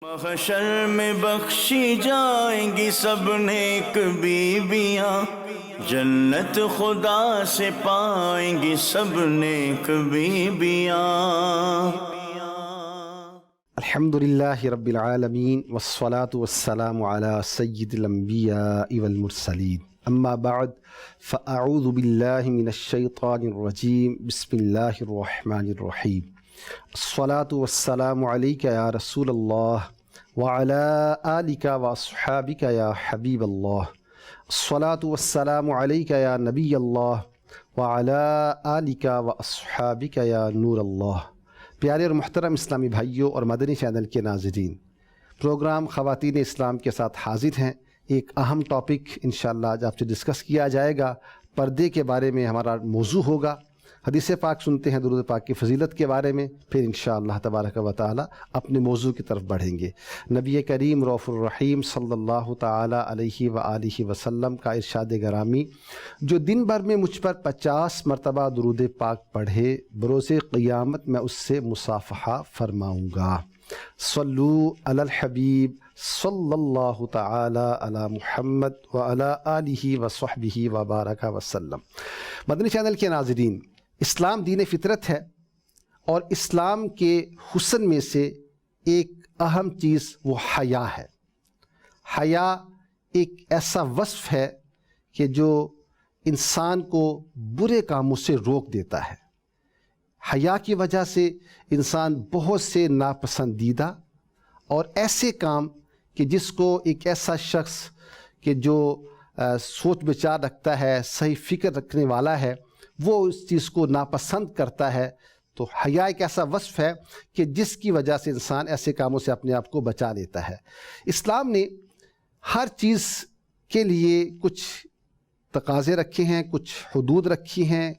محشر میں بخشی جائیں گی سب نیک بیویاں، جنت خدا سے پائیں گی سب نیک بیویاں۔ الحمدللہ رب العالمین والصلاة والسلام علی سید الانبیاء والمرسلین، اما بعد فاعوذ باللہ من الشیطان الرجیم، بسم اللہ الرحمن الرحیم۔ الصلاة والسلام علیک یا رسول اللہ وعلی آلک واصحابک یا حبیب اللہ۔ الصلاة والسلام علیک یا نبی اللہ وعلی آلک واصحابک یا نور اللہ۔ پیارے اور محترم اسلامی بھائیوں اور مدنی چینل کے ناظرین، پروگرام خواتین اسلام کے ساتھ حاضر ہیں۔ ایک اہم ٹاپک انشاءاللہ آج آپ سے ڈسکس کیا جائے گا، پردے کے بارے میں ہمارا موضوع ہوگا۔ حدیث پاک سنتے ہیں، درود پاک کی فضیلت کے بارے میں، پھر انشاءاللہ تبارک و تعالی اپنے موضوع کی طرف بڑھیں گے۔ نبی کریم رؤوف الرحیم صلی اللہ تعالی علیہ وآلہ وسلم کا ارشاد گرامی، جو دن بھر میں مجھ پر 50 مرتبہ درود پاک پڑھے، بروز قیامت میں اس سے مصافحہ فرماؤں گا۔ صلو علی الحبیب صلی اللہ تعالی علی محمد وعلی آلہ وصحبہ وبارک وسلم۔ مدنی چینل کے ناظرین، اسلام دین فطرت ہے، اور اسلام کے حسن میں سے ایک اہم چیز وہ حیا ہے۔ حیا ایک ایسا وصف ہے کہ جو انسان کو برے کاموں سے روک دیتا ہے۔ حیا کی وجہ سے انسان بہت سے ناپسندیدہ اور ایسے کام کہ جس کو ایک ایسا شخص کہ جو سوچ بچار رکھتا ہے، صحیح فکر رکھنے والا ہے، وہ اس چیز کو ناپسند کرتا ہے۔ تو حیا ایک ایسا وصف ہے کہ جس کی وجہ سے انسان ایسے کاموں سے اپنے آپ کو بچا لیتا ہے۔ اسلام نے ہر چیز کے لیے کچھ تقاضے رکھے ہیں، کچھ حدود رکھی ہیں۔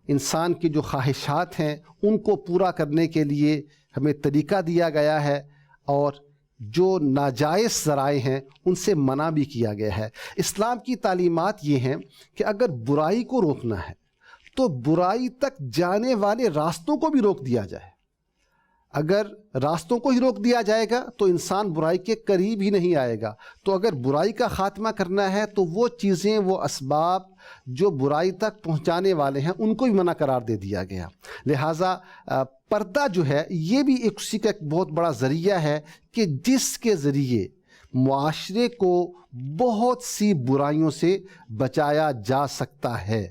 انسان کی جو خواہشات ہیں ان کو پورا کرنے کے لیے ہمیں طریقہ دیا گیا ہے، اور جو ناجائز ذرائع ہیں ان سے منع بھی کیا گیا ہے۔ اسلام کی تعلیمات یہ ہیں کہ اگر برائی کو روکنا ہے تو برائی تک جانے والے راستوں کو بھی روک دیا جائے۔ اگر راستوں کو ہی روک دیا جائے گا تو انسان برائی کے قریب ہی نہیں آئے گا۔ تو اگر برائی کا خاتمہ کرنا ہے تو وہ چیزیں، وہ اسباب جو برائی تک پہنچانے والے ہیں ان کو بھی منع قرار دے دیا گیا۔ لہٰذا پردہ جو ہے یہ بھی ایک اسی کا ایک بہت بڑا ذریعہ ہے کہ جس کے ذریعے معاشرے کو بہت سی برائیوں سے بچایا جا سکتا ہے۔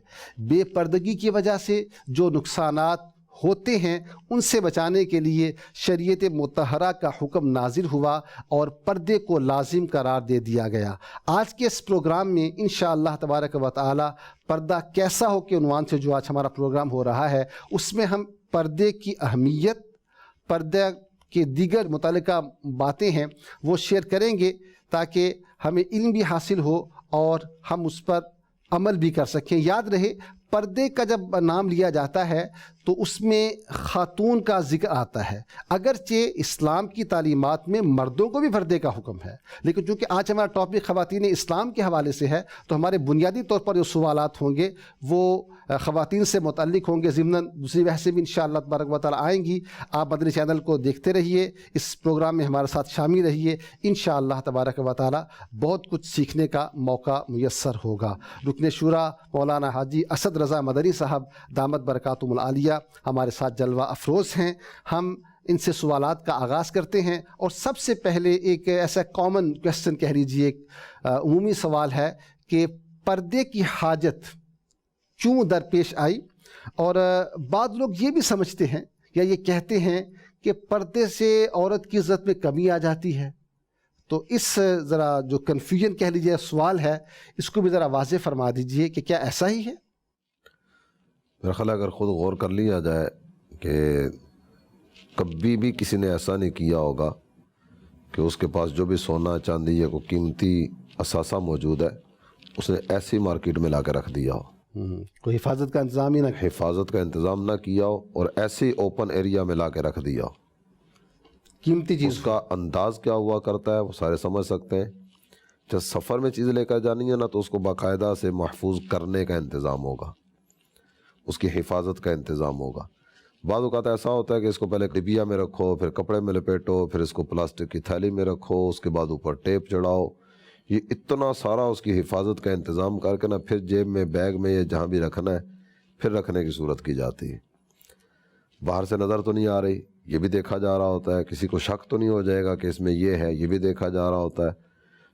بے پردگی کی وجہ سے جو نقصانات ہوتے ہیں ان سے بچانے کے لیے شریعت مطہرہ کا حکم نازل ہوا اور پردے کو لازم قرار دے دیا گیا۔ آج کے اس پروگرام میں انشاءاللہ تبارک و تعالی پردہ کیسا ہو کے عنوان سے جو آج ہمارا پروگرام ہو رہا ہے، اس میں ہم پردے کی اہمیت، پردے کے دیگر متعلقہ باتیں ہیں وہ شیئر کریں گے، تاکہ ہمیں علم بھی حاصل ہو اور ہم اس پر عمل بھی کر سکیں۔ یاد رہے، پردے کا جب نام لیا جاتا ہے تو اس میں خاتون کا ذکر آتا ہے، اگرچہ اسلام کی تعلیمات میں مردوں کو بھی پردے کا حکم ہے، لیکن چونکہ آج ہمارا ٹاپک خواتین اسلام کے حوالے سے ہے تو ہمارے بنیادی طور پر جو سوالات ہوں گے وہ خواتین سے متعلق ہوں گے۔ ضمناً دوسری بحثیں بھی انشاءاللہ تبارک و تعالی آئیں گی۔ آپ مدنی چینل کو دیکھتے رہیے، اس پروگرام میں ہمارے ساتھ شامل رہیے، انشاءاللہ تبارک و تعالی بہت کچھ سیکھنے کا موقع میسر ہوگا۔ رکن شورا مولانا حاجی اسد رضا مدنی صاحب دامت برکاتہم العالیہ ہمارے ساتھ جلوہ افروز ہیں۔ ہم ان سے سوالات کا آغاز کرتے ہیں، اور سب سے پہلے ایک ایسا کامن کویسچن کہہ لیجیے، ایک عمومی سوال ہے کہ پردے کی حاجت کیوں درپیش آئی؟ اور بعض لوگ یہ بھی سمجھتے ہیں یا یہ کہتے ہیں کہ پردے سے عورت کی عزت میں کمی آ جاتی ہے۔ تو اس ذرا جو کنفیوژن کہہ لیجیے سوال ہے، اس کو بھی ذرا واضح فرما دیجئے کہ کیا ایسا ہی ہے؟ میرا خیال ہے اگر خود غور کر لیا جائے کہ کبھی بھی کسی نے ایسا نہیں کیا ہوگا کہ اس کے پاس جو بھی سونا چاندی یا کوئی قیمتی اثاثہ موجود ہے اس نے ایسی مارکیٹ میں لا کے رکھ دیا ہو، کوئی حفاظت کا انتظام ہی نہ حفاظت کا انتظام نہ کیا ہو، اور ایسے اوپن ایریا میں لا کے رکھ دیا ہو۔ قیمتی چیز اس کا انداز کیا ہوا کرتا ہے وہ سارے سمجھ سکتے ہیں۔ جب سفر میں چیز لے کر جانی ہے نا تو اس کو باقاعدہ سے محفوظ کرنے کا انتظام ہوگا، اس کی حفاظت کا انتظام ہوگا۔ بعض اوقات ایسا ہوتا ہے کہ اس کو پہلے ڈبیا میں رکھو، پھر کپڑے میں لپیٹو، پھر اس کو پلاسٹک کی تھیلی میں رکھو، اس کے بعد اوپر ٹیپ چڑھاؤ، یہ اتنا سارا اس کی حفاظت کا انتظام کر کے نا پھر جیب میں، بیگ میں یا جہاں بھی رکھنا ہے پھر رکھنے کی صورت کی جاتی ہے۔ باہر سے نظر تو نہیں آ رہی، یہ بھی دیکھا جا رہا ہوتا ہے، کسی کو شک تو نہیں ہو جائے گا کہ اس میں یہ ہے، یہ بھی دیکھا جا رہا ہوتا ہے۔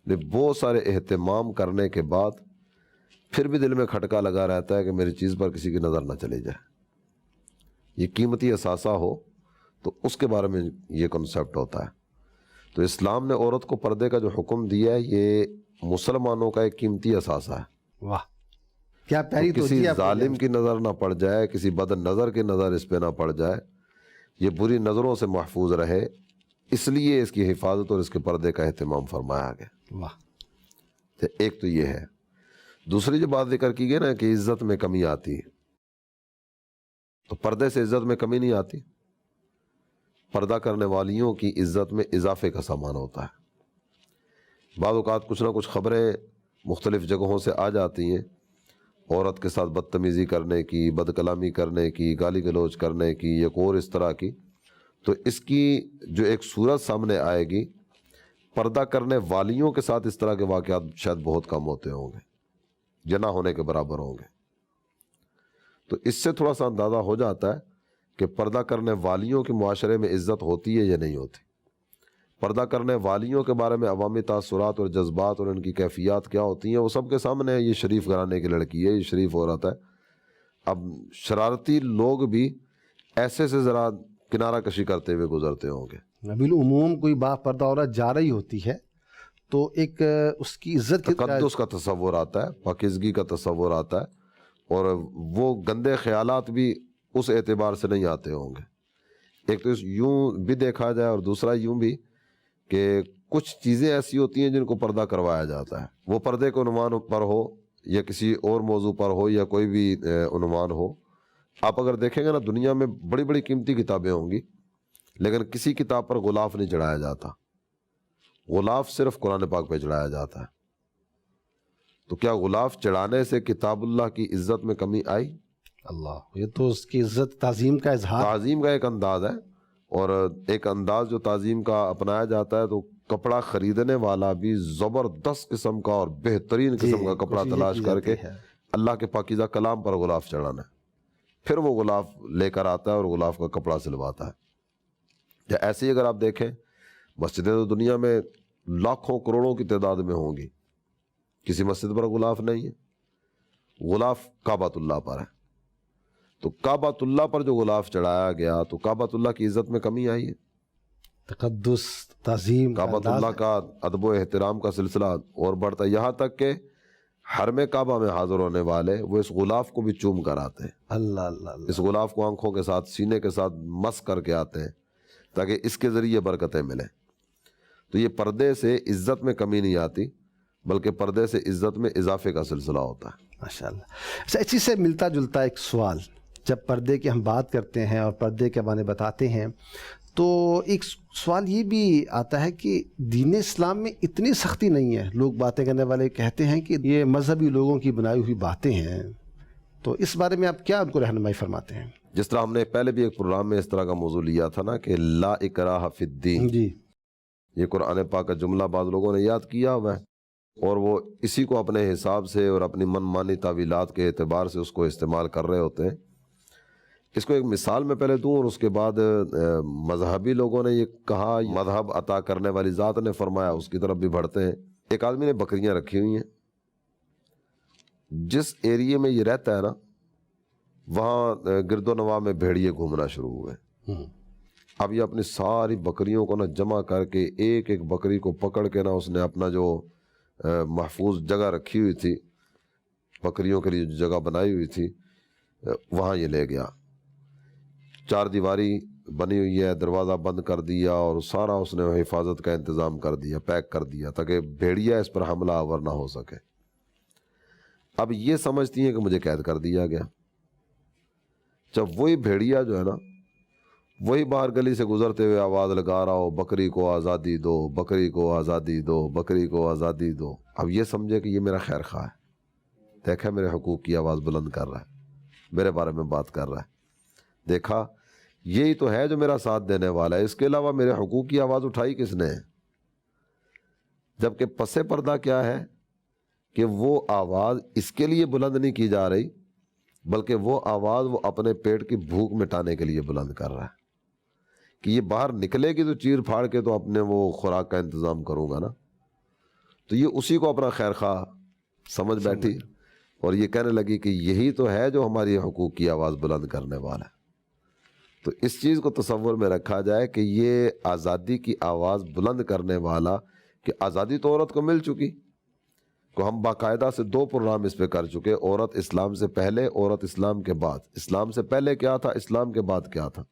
لیکن بہت سارے اہتمام کرنے کے بعد پھر بھی دل میں کھٹکا لگا رہتا ہے کہ میری چیز پر کسی کی نظر نہ چلی جائے۔ یہ قیمتی اثاثہ ہو تو اس کے بارے میں یہ کنسیپٹ ہوتا ہے۔ تو اسلام نے عورت کو پردے کا جو حکم دیا ہے یہ مسلمانوں کا ایک قیمتی اثاثہ ہے۔ واہ، کیا پیاری کسی ظالم کی نظر نہ پڑ جائے، کسی بد نظر کی نظر اس پہ نہ پڑ جائے، یہ بری نظروں سے محفوظ رہے، اس لیے اس کی حفاظت اور اس کے پردے کا اہتمام فرمایا گیا۔ واہ، ایک تو یہ ہے۔ دوسری جو بات ذکر کی گئی نا کہ عزت میں کمی آتی ہے، تو پردے سے عزت میں کمی نہیں آتی، پردہ کرنے والیوں کی عزت میں اضافے کا سامان ہوتا ہے۔ بعض اوقات کچھ نہ کچھ خبریں مختلف جگہوں سے آ جاتی ہیں، عورت کے ساتھ بدتمیزی کرنے کی، بد کلامی کرنے کی، گالی گلوچ کرنے کی، ایک اور اس طرح کی، تو اس کی جو ایک صورت سامنے آئے گی، پردہ کرنے والیوں کے ساتھ اس طرح کے واقعات شاید بہت کم ہوتے ہوں گے یا نہ ہونے کے برابر ہوں گے۔ تو اس سے تھوڑا سا اندازہ ہو جاتا ہے کہ پردہ کرنے والیوں کے معاشرے میں عزت ہوتی ہے یا نہیں ہوتی۔ پردہ کرنے والیوں کے بارے میں عوامی تاثرات اور جذبات اور ان کی کیفیات کیا ہوتی ہیں وہ سب کے سامنے ہے۔ یہ شریف گھرانے کی لڑکی ہے، یہ شریف عورت ہے۔ اب شرارتی لوگ بھی ایسے سے ذرا کنارہ کشی کرتے ہوئے گزرتے ہوں گے۔ بالعموم کوئی با پردہ عورت جا رہی ہوتی ہے تو ایک اس کی عزت کی تقدس کا تصور آتا ہے، پاکیزگی کا تصور آتا ہے، اور وہ گندے خیالات بھی اس اعتبار سے نہیں آتے ہوں گے۔ ایک تو یوں بھی دیکھا جائے اور دوسرا یوں بھی کہ کچھ چیزیں ایسی ہوتی ہیں جن کو پردہ کروایا جاتا ہے، وہ پردے کے عنوان پر ہو یا کسی اور موضوع پر ہو یا کوئی بھی عنوان ہو۔ آپ اگر دیکھیں گے نا دنیا میں بڑی بڑی قیمتی کتابیں ہوں گی لیکن کسی کتاب پر غلاف نہیں چڑھایا جاتا، غلاف صرف قرآن پاک پہ چڑھایا جاتا ہے۔ تو کیا غلاف چڑھانے سے کتاب اللہ کی عزت میں کمی آئی؟ اللہ، یہ تو اس کی عزت تعظیم کا اظہار، تعظیم کا ایک انداز ہے، اور ایک انداز جو تعظیم کا اپنایا جاتا ہے تو کپڑا خریدنے والا بھی زبردست قسم کا اور بہترین قسم کا کپڑا تلاش کر کے اللہ کے پاکیزہ کلام پر غلاف چڑھانا ہے، پھر وہ غلاف لے کر آتا ہے اور غلاف کا کپڑا سلواتا ہے۔ یا ایسے ہی اگر آپ دیکھیں مسجدیں تو دنیا میں لاکھوں کروڑوں کی تعداد میں ہوں گی، کسی مسجد پر غلاف نہیں ہے، غلاف کعبۃ اللہ پر ہے۔ تو کعبۃ اللہ پر جو غلاف چڑھایا گیا تو کعبۃ اللہ کی عزت میں کمی آئی ہے۔ تقدس، تعظیم، کعبۃ اللہ کا ادب و احترام کا سلسلہ اور بڑھتا ہے، یہاں تک کہ حرم کعبہ میں حاضر ہونے والے وہ اس غلاف کو بھی چوم کر آتے ہیں، اللہ اللہ اللہ، اس غلاف کو آنکھوں کے ساتھ سینے کے ساتھ مس کر کے آتے ہیں تاکہ اس کے ذریعے برکتیں ملیں۔ تو یہ پردے سے عزت میں کمی نہیں آتی بلکہ پردے سے عزت میں اضافے کا سلسلہ ہوتا ہے۔ ماشاءاللہ۔ اچھا، اسی سے ملتا جلتا ایک سوال، جب پردے کی ہم بات کرتے ہیں اور پردے کے بارے بتاتے ہیں تو ایک سوال یہ بھی آتا ہے کہ دین اسلام میں اتنی سختی نہیں ہے۔ لوگ باتیں کرنے والے کہتے ہیں کہ یہ مذہبی لوگوں کی بنائی ہوئی باتیں ہیں، تو اس بارے میں آپ کیا ان کو رہنمائی فرماتے ہیں؟ جس طرح ہم نے پہلے بھی ایک پروگرام میں اس طرح کا موضوع لیا تھا نا کہ لا اکراہ فی الدین، جی، یہ قرآن پاک کا جملہ بعض لوگوں نے یاد کیا ہوا ہے اور وہ اسی کو اپنے حساب سے اور اپنی من مانی تعویلات کے اعتبار سے اس کو استعمال کر رہے ہوتے ہیں۔ اس کو ایک مثال میں پہلے دوں اور اس کے بعد مذہبی لوگوں نے یہ کہا، مذہب عطا کرنے والی ذات نے فرمایا، اس کی طرف بھی بڑھتے ہیں۔ ایک آدمی نے بکریاں رکھی ہوئی ہیں، جس ایریے میں یہ رہتا ہے نا وہاں گرد و نواح میں بھیڑیے گھومنا شروع ہوئے۔ اب یہ اپنی ساری بکریوں کو نا جمع کر کے ایک ایک بکری کو پکڑ کے نا اس نے اپنا جو محفوظ جگہ رکھی ہوئی تھی، بکریوں کے لیے جو جگہ بنائی ہوئی تھی، وہاں یہ لے گیا۔ چار دیواری بنی ہوئی ہے، دروازہ بند کر دیا اور سارا اس نے حفاظت کا انتظام کر دیا، پیک کر دیا تاکہ بھیڑیا اس پر حملہ آور نہ ہو سکے۔ اب یہ سمجھتی ہیں کہ مجھے قید کر دیا گیا۔ جب وہی بھیڑیا جو ہے نا وہی باہر گلی سے گزرتے ہوئے آواز لگا رہا ہو، بکری کو آزادی دو، بکری کو آزادی دو، بکری کو آزادی دو، اب یہ سمجھے کہ یہ میرا خیر خواہ ہے، دیکھا میرے حقوق کی آواز بلند کر رہا ہے، میرے بارے میں بات کر رہا ہے۔ دیکھا یہی تو ہے جو میرا ساتھ دینے والا ہے، اس کے علاوہ میرے حقوق کی آواز اٹھائی کس نے؟ جبکہ پس پردہ کیا ہے کہ وہ آواز اس کے لیے بلند نہیں کی جا رہی، بلکہ وہ آواز وہ اپنے پیٹ کی بھوک مٹانے کے لیے بلند کر رہا ہے کہ یہ باہر نکلے گی تو چیر پھاڑ کے تو اپنے وہ خوراک کا انتظام کروں گا نا. تو یہ اسی کو اپنا خیر خواہ سمجھ بیٹھی اور یہ کہنے لگی کہ یہی تو ہے جو ہماری حقوق کی آواز بلند کرنے والا ہے. تو اس چیز کو تصور میں رکھا جائے کہ یہ آزادی کی آواز بلند کرنے والا، کہ آزادی تو عورت کو مل چکی، کو ہم باقاعدہ سے 2 پروگرام اس پہ کر چکے، عورت اسلام سے پہلے، عورت اسلام کے بعد. اسلام سے پہلے کیا تھا، اسلام کے بعد کیا تھا.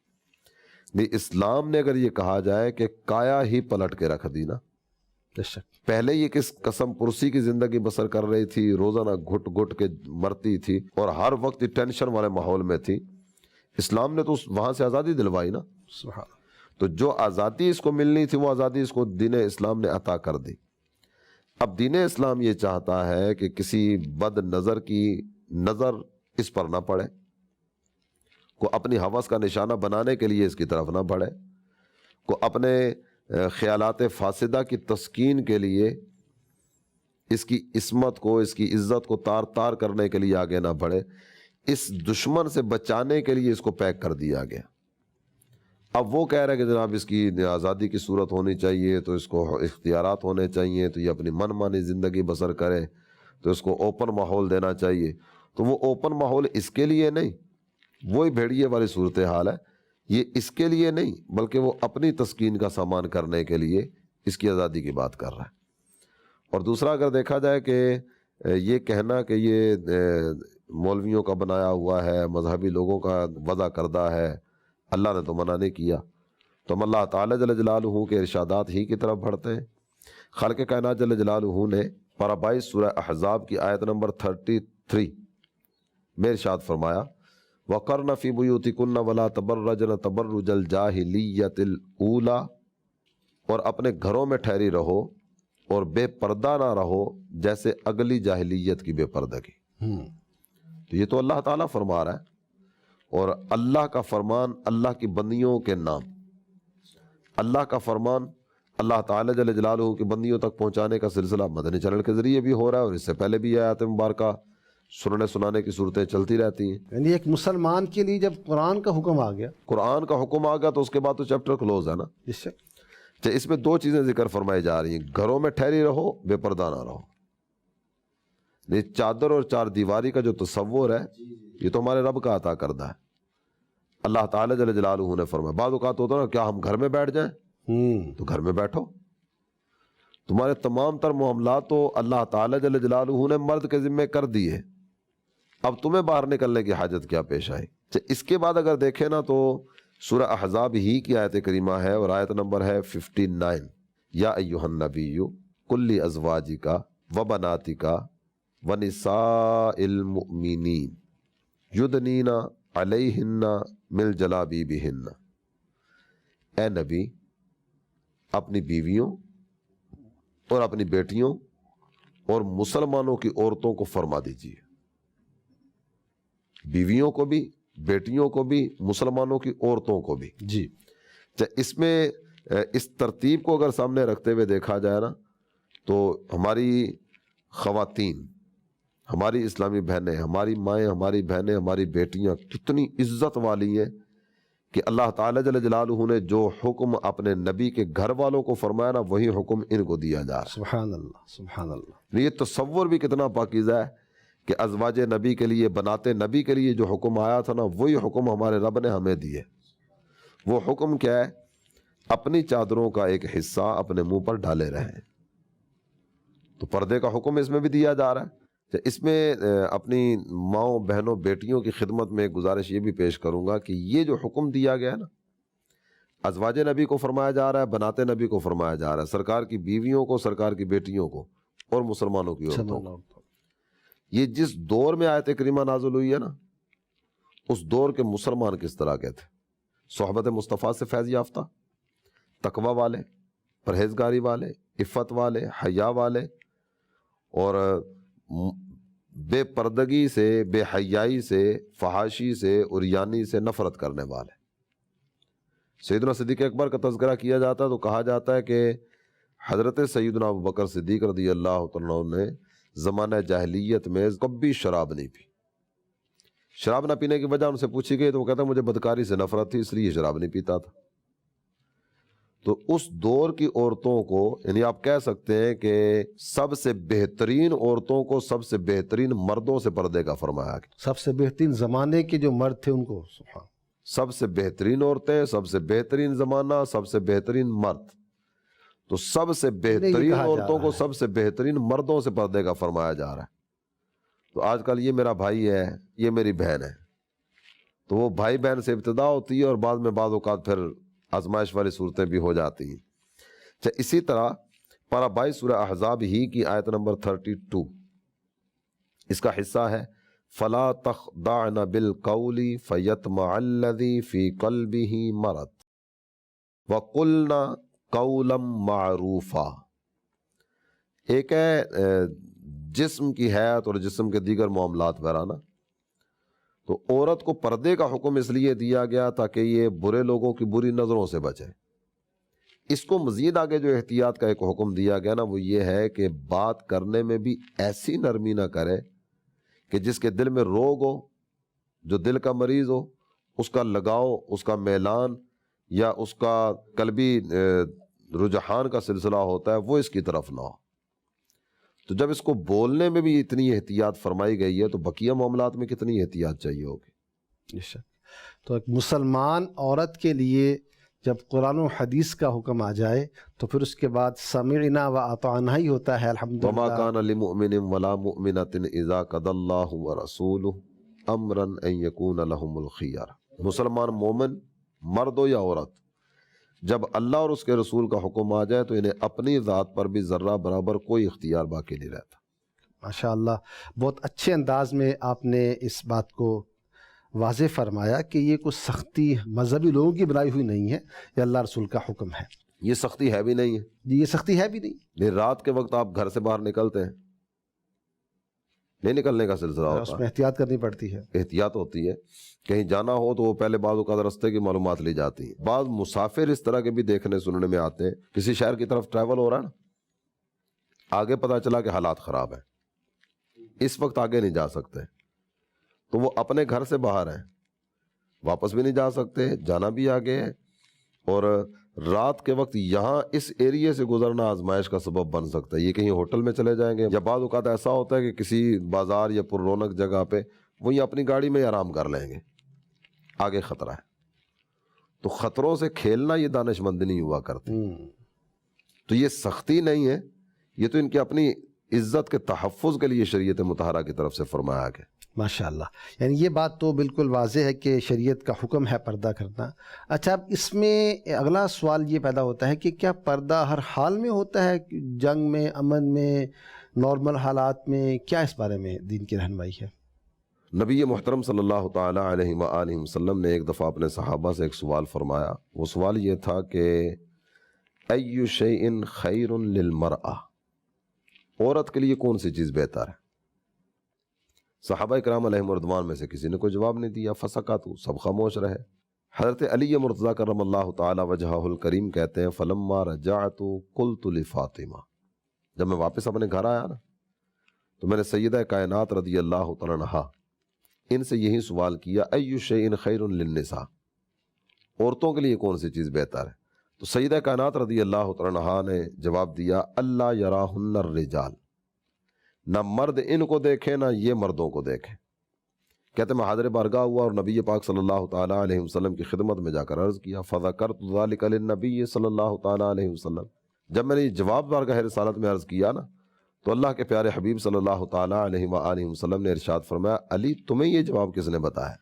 نہیں، اسلام نے اگر یہ کہا جائے کہ کایا ہی پلٹ کے رکھ دی نا. پہلے یہ کس قسم پرسی کی زندگی بسر کر رہی تھی، روزانہ گھٹ گھٹ کے مرتی تھی اور ہر وقت ٹینشن والے ماحول میں تھی. اسلام نے تو وہاں سے آزادی دلوائی نا. تو جو آزادی اس کو ملنی تھی وہ آزادی اس کو دین اسلام نے عطا کر دی. اب دین اسلام یہ چاہتا ہے کہ کسی بد نظر کی نظر اس پر نہ پڑے، کو اپنی ہوس کا نشانہ بنانے کے لیے اس کی طرف نہ بڑھے، کو اپنے خیالات فاسدہ کی تسکین کے لیے اس کی عصمت کو، اس کی عزت کو تار تار کرنے کے لیے آگے نہ بڑھے. اس دشمن سے بچانے کے لیے اس کو پیک کر دیا گیا. اب وہ کہہ رہے کہ جناب اس کی آزادی کی صورت ہونی چاہیے، تو اس کو اختیارات ہونے چاہیے، تو یہ اپنی من مانی زندگی بسر کرے، تو اس کو اوپن ماحول دینا چاہیے. تو وہ اوپن ماحول اس کے لیے نہیں، وہی بھیڑیے والی صورتحال ہے. یہ اس کے لیے نہیں بلکہ وہ اپنی تسکین کا سامان کرنے کے لیے اس کی آزادی کی بات کر رہا ہے. اور دوسرا اگر دیکھا جائے کہ یہ کہنا کہ یہ مولویوں کا بنایا ہوا ہے، مذہبی لوگوں کا وضع کردہ ہے، اللہ نے تو منع نہیں کیا، تو ہم اللہ تعالیٰ جل جلالہ کے ارشادات ہی کی طرف بڑھتے ہیں. خالق کائنات جل جلالہ نے پارہ 22 سورہ احزاب کی آیت نمبر 33 میں ارشاد فرمایا، وَقَرْنَ فِي بُيُوتِكُنَّ وَلَا تَبَرَّجْنَ تَبَرُّجَ الْجَاهِلِيَّةِ الْأُولَى، اور اپنے گھروں میں ٹھہری رہو اور بے پردہ نہ رہو جیسے اگلی جاہلیت کی بے پردگی. تو یہ تو اللہ تعالیٰ فرما رہا ہے، اور اللہ کا فرمان اللہ کی بندیوں کے نام، اللہ کا فرمان اللہ تعالیٰ جل جلالہ کی بندیوں تک پہنچانے کا سلسلہ مدنی چینل کے ذریعے بھی ہو رہا ہے، اور اس سے پہلے بھی آیات مبارکہ سننے سنانے کی صورتیں چلتی رہتی ہیں. یعنی ایک مسلمان کے لیے جب قرآن کا حکم آ گیا، قرآن کا حکم آ گیا تو اس کے بعد تو چیپٹر کلوز ہے نا. اس میں 2 چیزیں ذکر فرمائی جا رہی ہیں، گھروں میں ٹھہری رہو، بے پردہ نہ رہو. یہ چادر اور 4 دیواری کا جو تصور ہے یہ تو ہمارے رب کا عطا کردہ ہے. اللہ تعالیٰ جل جلالہ نے فرمایا، بعض اوقات ہوتا ہے نا، کیا ہم گھر میں بیٹھ جائیں؟ تو گھر میں بیٹھو، تمہارے تمام تر معاملات تو اللہ تعالیٰ جل جلالہ نے مرد کے ذمے کر دیے، اب تمہیں باہر نکلنے کی حاجت کیا پیش آئی. اس کے بعد اگر دیکھیں نا تو سورہ احزاب ہی کی آیت کریمہ ہے، اور آیت نمبر ہے 59، یا ایھا النبی قل لازواجک وبناتک ونساء المؤمنین یدنین علیہن من جلابیبہن. اے نبی، اپنی بیویوں اور اپنی بیٹیوں اور مسلمانوں کی عورتوں کو فرما دیجیے، بیویوں کو بھی، بیٹیوں کو بھی، مسلمانوں کی عورتوں کو بھی. جی، اس میں اس ترتیب کو اگر سامنے رکھتے ہوئے دیکھا جائے نا تو ہماری خواتین، ہماری اسلامی بہنیں، ہماری مائیں، ہماری بہنیں، ہماری بیٹیاں کتنی عزت والی ہیں کہ اللہ تعالیٰ جل جلالہ نے جو حکم اپنے نبی کے گھر والوں کو فرمایا نا، وہی حکم ان کو دیا جا رہا ہے. سبحان اللہ، سبحان اللہ. یہ تصور بھی کتنا پاکیزہ ہے کہ ازواج نبی کے لیے، بنات نبی کے لیے جو حکم آیا تھا نا، وہی حکم ہمارے رب نے ہمیں دیے. وہ حکم کیا ہے؟ اپنی چادروں کا ایک حصہ اپنے منہ پر ڈالے رہیں. تو پردے کا حکم اس میں بھی دیا جا رہا ہے. اس میں اپنی ماؤں، بہنوں، بیٹیوں کی خدمت میں ایک گزارش یہ بھی پیش کروں گا کہ یہ جو حکم دیا گیا ہے نا، ازواج نبی کو فرمایا جا رہا ہے، بنات نبی کو فرمایا جا رہا ہے، سرکار کی بیویوں کو، سرکار کی بیٹیوں کو، اور مسلمانوں کی عورتوں کو. یہ جس دور میں آیت کریمہ نازل ہوئی ہے نا، اس دور کے مسلمان کس طرح کے تھے؟ صحبت مصطفیٰ سے فیض یافتہ، تقوی والے، پرہیزگاری والے، عفت والے، حیا والے، اور بے پردگی سے، بے حیائی سے، فحاشی سے، عریانی سے نفرت کرنے والے. سیدنا صدیق اکبر کا تذکرہ کیا جاتا ہے تو کہا جاتا ہے کہ حضرت سیدنا ابوبکر صدیق رضی اللہ تعالیٰ عنہ نے زمانہ جاہلیت میں کبھی شراب نہیں پی. شراب نہ پینے کی وجہ ان سے پوچھی گئی تو وہ کہتا مجھے بدکاری سے نفرت تھی اس لیے شراب نہیں پیتا تھا. تو اس دور کی عورتوں کو یعنی آپ کہہ سکتے ہیں کہ سب سے بہترین عورتوں کو سب سے بہترین مردوں سے پردے کا فرمایا گیا. سب سے بہترین زمانے کے جو مرد تھے ان کو سبحان. سب سے بہترین عورتیں، سب سے بہترین زمانہ، سب سے بہترین مرد. تو سب سے بہترین عورتوں کو سب سے بہترین مردوں سے پردے کا فرمایا جا رہا ہے. تو آج کل یہ میرا بھائی ہے، یہ میری بہن ہے، تو وہ بھائی بہن سے ابتدا ہوتی ہے اور بعد میں بعض اوقات پھر آزمائش والی صورتیں بھی ہو جاتی ہیں. اسی طرح پارہ 22 سورہ احزاب ہی کی آیت نمبر 32 اس کا حصہ ہے فَلَا تَخْضَعْنَ بِالْقَوْلِ فَيَطْمَعَ الَّذِي فِي قَلْبِهِ مَرَضٌ وَقُلْنَ قَوْلًا مَعْرُوفًا. ایک ہے جسم کی حیات اور جسم کے دیگر معاملات وغیرہ. تو عورت کو پردے کا حکم اس لیے دیا گیا تاکہ یہ برے لوگوں کی بری نظروں سے بچے. اس کو مزید آگے جو احتیاط کا ایک حکم دیا گیا نا وہ یہ ہے کہ بات کرنے میں بھی ایسی نرمی نہ کرے کہ جس کے دل میں روگ ہو، جو دل کا مریض ہو، اس کا لگاؤ، اس کا میلان یا اس کا قلبی رجحان کا سلسلہ ہوتا ہے وہ اس کی طرف نہ ہو. تو جب اس کو بولنے میں بھی اتنی احتیاط فرمائی گئی ہے تو بقیہ معاملات میں کتنی احتیاط چاہیے ہوگی. تو ایک مسلمان عورت کے لیے جب قرآن و حدیث کا حکم آ جائے تو پھر اس کے بعد سمعنا و اطعنا ہی ہوتا ہے. الحمدللہ. وما كان لمؤمن ولا مؤمنة اذا قضى الله ورسوله امرا ان يكون لهم الخيار. مسلمان مومن مرد ہو یا عورت جب اللہ اور اس کے رسول کا حکم آ جائے تو انہیں اپنی ذات پر بھی ذرہ برابر کوئی اختیار باقی نہیں رہتا. ماشاءاللہ بہت اچھے انداز میں آپ نے اس بات کو واضح فرمایا کہ یہ کوئی سختی مذہبی لوگوں کی بنائی ہوئی نہیں ہے، یہ اللہ رسول کا حکم ہے. یہ سختی ہے بھی نہیں ہے جی، یہ سختی ہے بھی نہیں. یہ رات کے وقت آپ گھر سے باہر نکلتے ہیں، نہیں نکلنے کا سلسلہ اس ہوتا میں احتیاط کرنی پڑتی ہے. احتیاط ہوتی ہے. کہیں جانا ہو تو وہ پہلے بعض اوقات راستے کی معلومات لی جاتی ہیں. بعض مسافر اس طرح کے بھی دیکھنے سننے میں آتے ہیں، کسی شہر کی طرف ٹریول ہو رہا ہے نا، آگے پتہ چلا کہ حالات خراب ہیں، اس وقت آگے نہیں جا سکتے، تو وہ اپنے گھر سے باہر ہیں، واپس بھی نہیں جا سکتے، جانا بھی آگے ہے، اور رات کے وقت یہاں اس ایریے سے گزرنا آزمائش کا سبب بن سکتا ہے. یہ کہیں ہوٹل میں چلے جائیں گے، یا بعض اوقات ایسا ہوتا ہے کہ کسی بازار یا پر رونق جگہ پہ وہیں اپنی گاڑی میں آرام کر لیں گے، آگے خطرہ ہے. تو خطروں سے کھیلنا یہ دانش مندی نہیں ہوا کرتی. تو یہ سختی نہیں ہے، یہ تو ان کی اپنی عزت کے تحفظ کے لیے شریعت مطہرہ کی طرف سے فرمایا گیا. ماشاءاللہ، یعنی یہ بات تو بالکل واضح ہے کہ شریعت کا حکم ہے پردہ کرنا. اچھا، اب اس میں اگلا سوال یہ پیدا ہوتا ہے کہ کیا پردہ ہر حال میں ہوتا ہے، جنگ میں، امن میں، نارمل حالات میں؟ کیا اس بارے میں دین کی رہنمائی ہے؟ نبی محترم صلی اللہ تعالی علیہ وآلہ وسلم نے ایک دفعہ اپنے صحابہ سے ایک سوال فرمایا. وہ سوال یہ تھا کہ ای شیء خیر للمرأة، عورت کے لیے کون سی چیز بہتر ہے؟ صحابہ کرام علیہم رضوان میں سے کسی نے کوئی جواب نہیں دیا. فسکتوا، سب خاموش رہے. حضرت علی مرتضیٰ کرم اللہ تعالی وجہہ الکریم کہتے ہیں فلما رجعت قلت لفاطمہ، جب میں واپس اپنے گھر آیا نا تو میں نے سیدہ کائنات رضی اللہ تعالی عنہا ان سے یہی سوال کیا ای شیء خیر للنساء، عورتوں کے لیے کون سی چیز بہتر ہے؟ تو سیدہ کائنات رضی اللہ تعالی عنہا نے جواب دیا اللہ یراہن الرجال، نہ مرد ان کو دیکھے نہ یہ مردوں کو دیکھے. کہتے میں حاضر بارگاہ ہوا اور نبی پاک صلی اللہ تعالی علیہ وسلم کی خدمت میں جا کر عرض کیا فذکرت ذلک للنبی صلی اللہ تعالی علیہ وسلم. جب میں نے یہ جواب بارگاہ رسالت میں عرض کیا نا تو اللہ کے پیارے حبیب صلی اللہ تعالی علیہ وآلہ وسلم نے ارشاد فرمایا علی تمہیں یہ جواب کس نے بتایا؟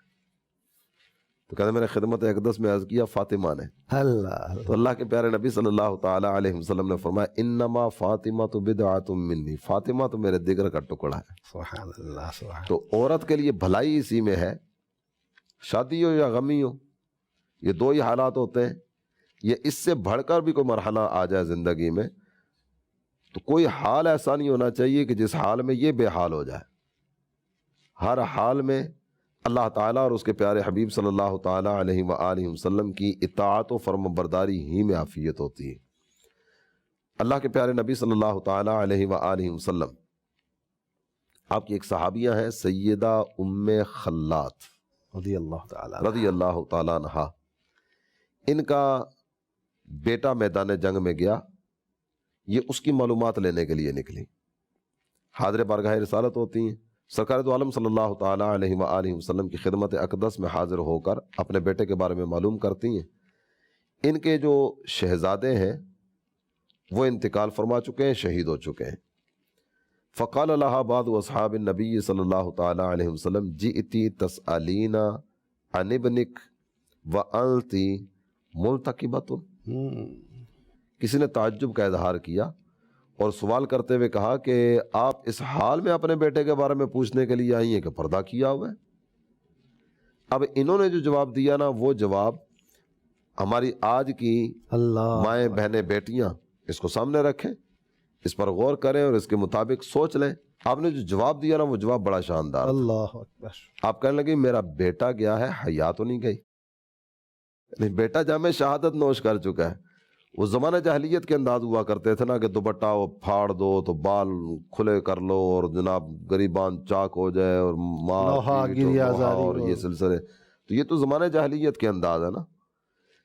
تو کہتے میں نے خدمت اقدس میں عرض کیا فاطمہ نے. اللہ. تو اللہ کے پیارے نبی صلی اللہ تعالی علیہ وسلم نے فرمایا انما فاطمہ بدعۃ منی، فاطمہ تو میرے دیگر کا ٹکڑا ہے. سبحان اللہ، سبحان. تو عورت کے لیے بھلائی اسی میں ہے، شادی ہو یا غمی ہو، یہ دو ہی حالات ہوتے ہیں. یہ اس سے بڑھ کر بھی کوئی مرحلہ آ جائے زندگی میں تو کوئی حال ایسا نہیں ہونا چاہیے کہ جس حال میں یہ بے حال ہو جائے. ہر حال میں اللہ تعالیٰ اور اس کے پیارے حبیب صلی اللہ تعالیٰ علیہ وآلہ وسلم کی اطاعت و فرم برداری ہی میں عافیت ہوتی ہے۔ اللہ کے پیارے نبی صلی اللہ تعالیٰ علیہ وآلہ وسلم، آپ کی ایک صحابیہ ہیں سیدہ ام خلات رضی اللہ تعالیٰ رضی اللہ تعالیٰ عنہا۔ ان کا بیٹا میدان جنگ میں گیا، یہ اس کی معلومات لینے کے لیے نکلی۔ حاضر بارگاہ رسالت ہوتی ہیں، سرکار دو عالم صلی اللہ تعالیٰ علیہ وآلہ وسلم کی خدمت اقدس میں حاضر ہو کر اپنے بیٹے کے بارے میں معلوم کرتی ہیں۔ ان کے جو شہزادے ہیں وہ انتقال فرما چکے ہیں، شہید ہو چکے ہیں۔ فقال لها بعض اصحاب النبی صلی اللہ تعالیٰ علیہ وسلم جئتی تسألین عن ابنک وانت ملتقبۃ۔ کسی نے تعجب کا اظہار کیا اور سوال کرتے ہوئے کہا کہ آپ اس حال میں اپنے بیٹے کے بارے میں پوچھنے کے لیے آئی ہیں کہ پردہ کیا ہوا ہے۔ اب انہوں نے جو جواب دیا نا، وہ جواب ہماری آج کی اللہ مائیں بہنیں بیٹیاں اس کو سامنے رکھیں، اس پر غور کریں اور اس کے مطابق سوچ لیں۔ آپ نے جو جواب دیا نا وہ جواب بڑا شاندار تھا۔ اللہ اکبر۔ آپ کہنے لگے میرا بیٹا گیا ہے، حیا تو نہیں گئی، یعنی بیٹا جامع شہادت نوش کر چکا ہے۔ وہ زمانہ جاہلیت کے انداز ہوا کرتے تھے نا کہ دوپٹہ وہ پھاڑ دو تو بال کھلے کر لو اور جناب غریبان چاک ہو جائے اور لوہا مار گریا زاری اور یہ سلسلے، تو یہ تو زمانہ جاہلیت کے انداز ہے نا۔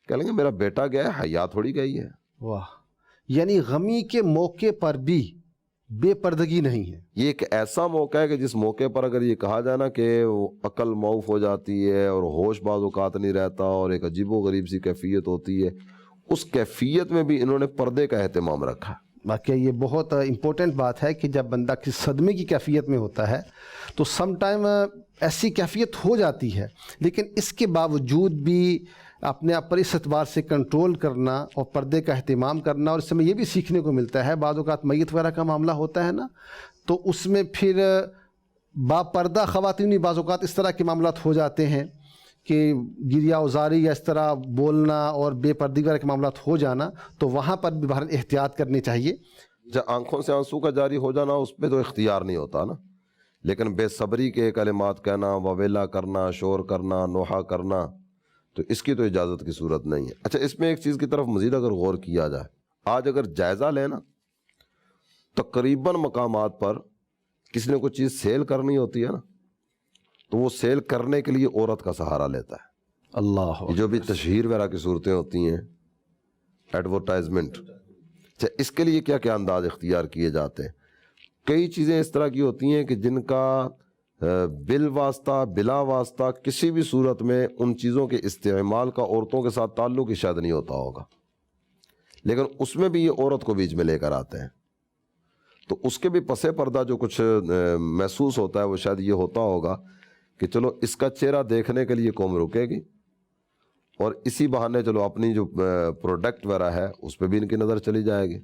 کہہ لیں گے میرا بیٹا گیا ہے، حیا تھوڑی گئی ہے۔ واہ، یعنی غمی کے موقع پر بھی بے پردگی نہیں ہے۔ یہ ایک ایسا موقع ہے کہ جس موقع پر اگر یہ کہا جائے نا کہ عقل معاف ہو جاتی ہے اور ہوش بعض اوقات نہیں رہتا اور ایک عجیب و غریب سی کیفیت ہوتی ہے، اس کیفیت میں بھی انہوں نے پردے کا اہتمام رکھا۔ واقعی یہ بہت امپورٹنٹ بات ہے کہ جب بندہ کسی صدمے کی کیفیت میں ہوتا ہے تو سم ٹائم ایسی کیفیت ہو جاتی ہے، لیکن اس کے باوجود بھی اپنے آپ پر اس اعتبار سے کنٹرول کرنا اور پردے کا اہتمام کرنا۔ اور اس میں یہ بھی سیکھنے کو ملتا ہے، بعض اوقات میت وغیرہ کا معاملہ ہوتا ہے نا، تو اس میں پھر با پردہ خواتین بعض اوقات اس طرح کے معاملات ہو جاتے ہیں کہ گریا ازاری یا اس طرح بولنا اور بے پردگی وغیرہ کے معاملات ہو جانا، تو وہاں پر بھی بہرحال احتیاط کرنی چاہیے۔ جب آنکھوں سے آنسو کا جاری ہو جانا اس پہ تو اختیار نہیں ہوتا نا، لیکن بے صبری کے کلمات کہنا، وویلا کرنا، شور کرنا، نوحہ کرنا، تو اس کی تو اجازت کی صورت نہیں ہے۔ اچھا، اس میں ایک چیز کی طرف مزید اگر غور کیا جائے، آج اگر جائزہ لینا تقریباً مقامات پر کسی نے کوئی چیز سیل کرنی ہوتی ہے نا، تو وہ سیل کرنے کے لیے عورت کا سہارا لیتا ہے۔ اللہ جو بھی تشہیر وغیرہ کی صورتیں ہوتی ہیں، ایڈورٹائزمنٹ، اچھا اس کے لیے کیا کیا انداز اختیار کیے جاتے ہیں۔ کئی چیزیں اس طرح کی ہوتی ہیں کہ جن کا بال واسطہ بلا واسطہ کسی بھی صورت میں ان چیزوں کے استعمال کا عورتوں کے ساتھ تعلق ہی شاید نہیں ہوتا ہوگا، لیکن اس میں بھی یہ عورت کو بیچ میں لے کر آتے ہیں، تو اس کے بھی پس پردہ جو کچھ محسوس ہوتا ہے وہ شاید یہ ہوتا ہوگا کہ چلو اس کا چہرہ دیکھنے کے لیے قوم رکے گی اور اسی بہانے چلو اپنی جو پروڈکٹ وغیرہ ہے اس پہ بھی ان کی نظر چلی جائے گی،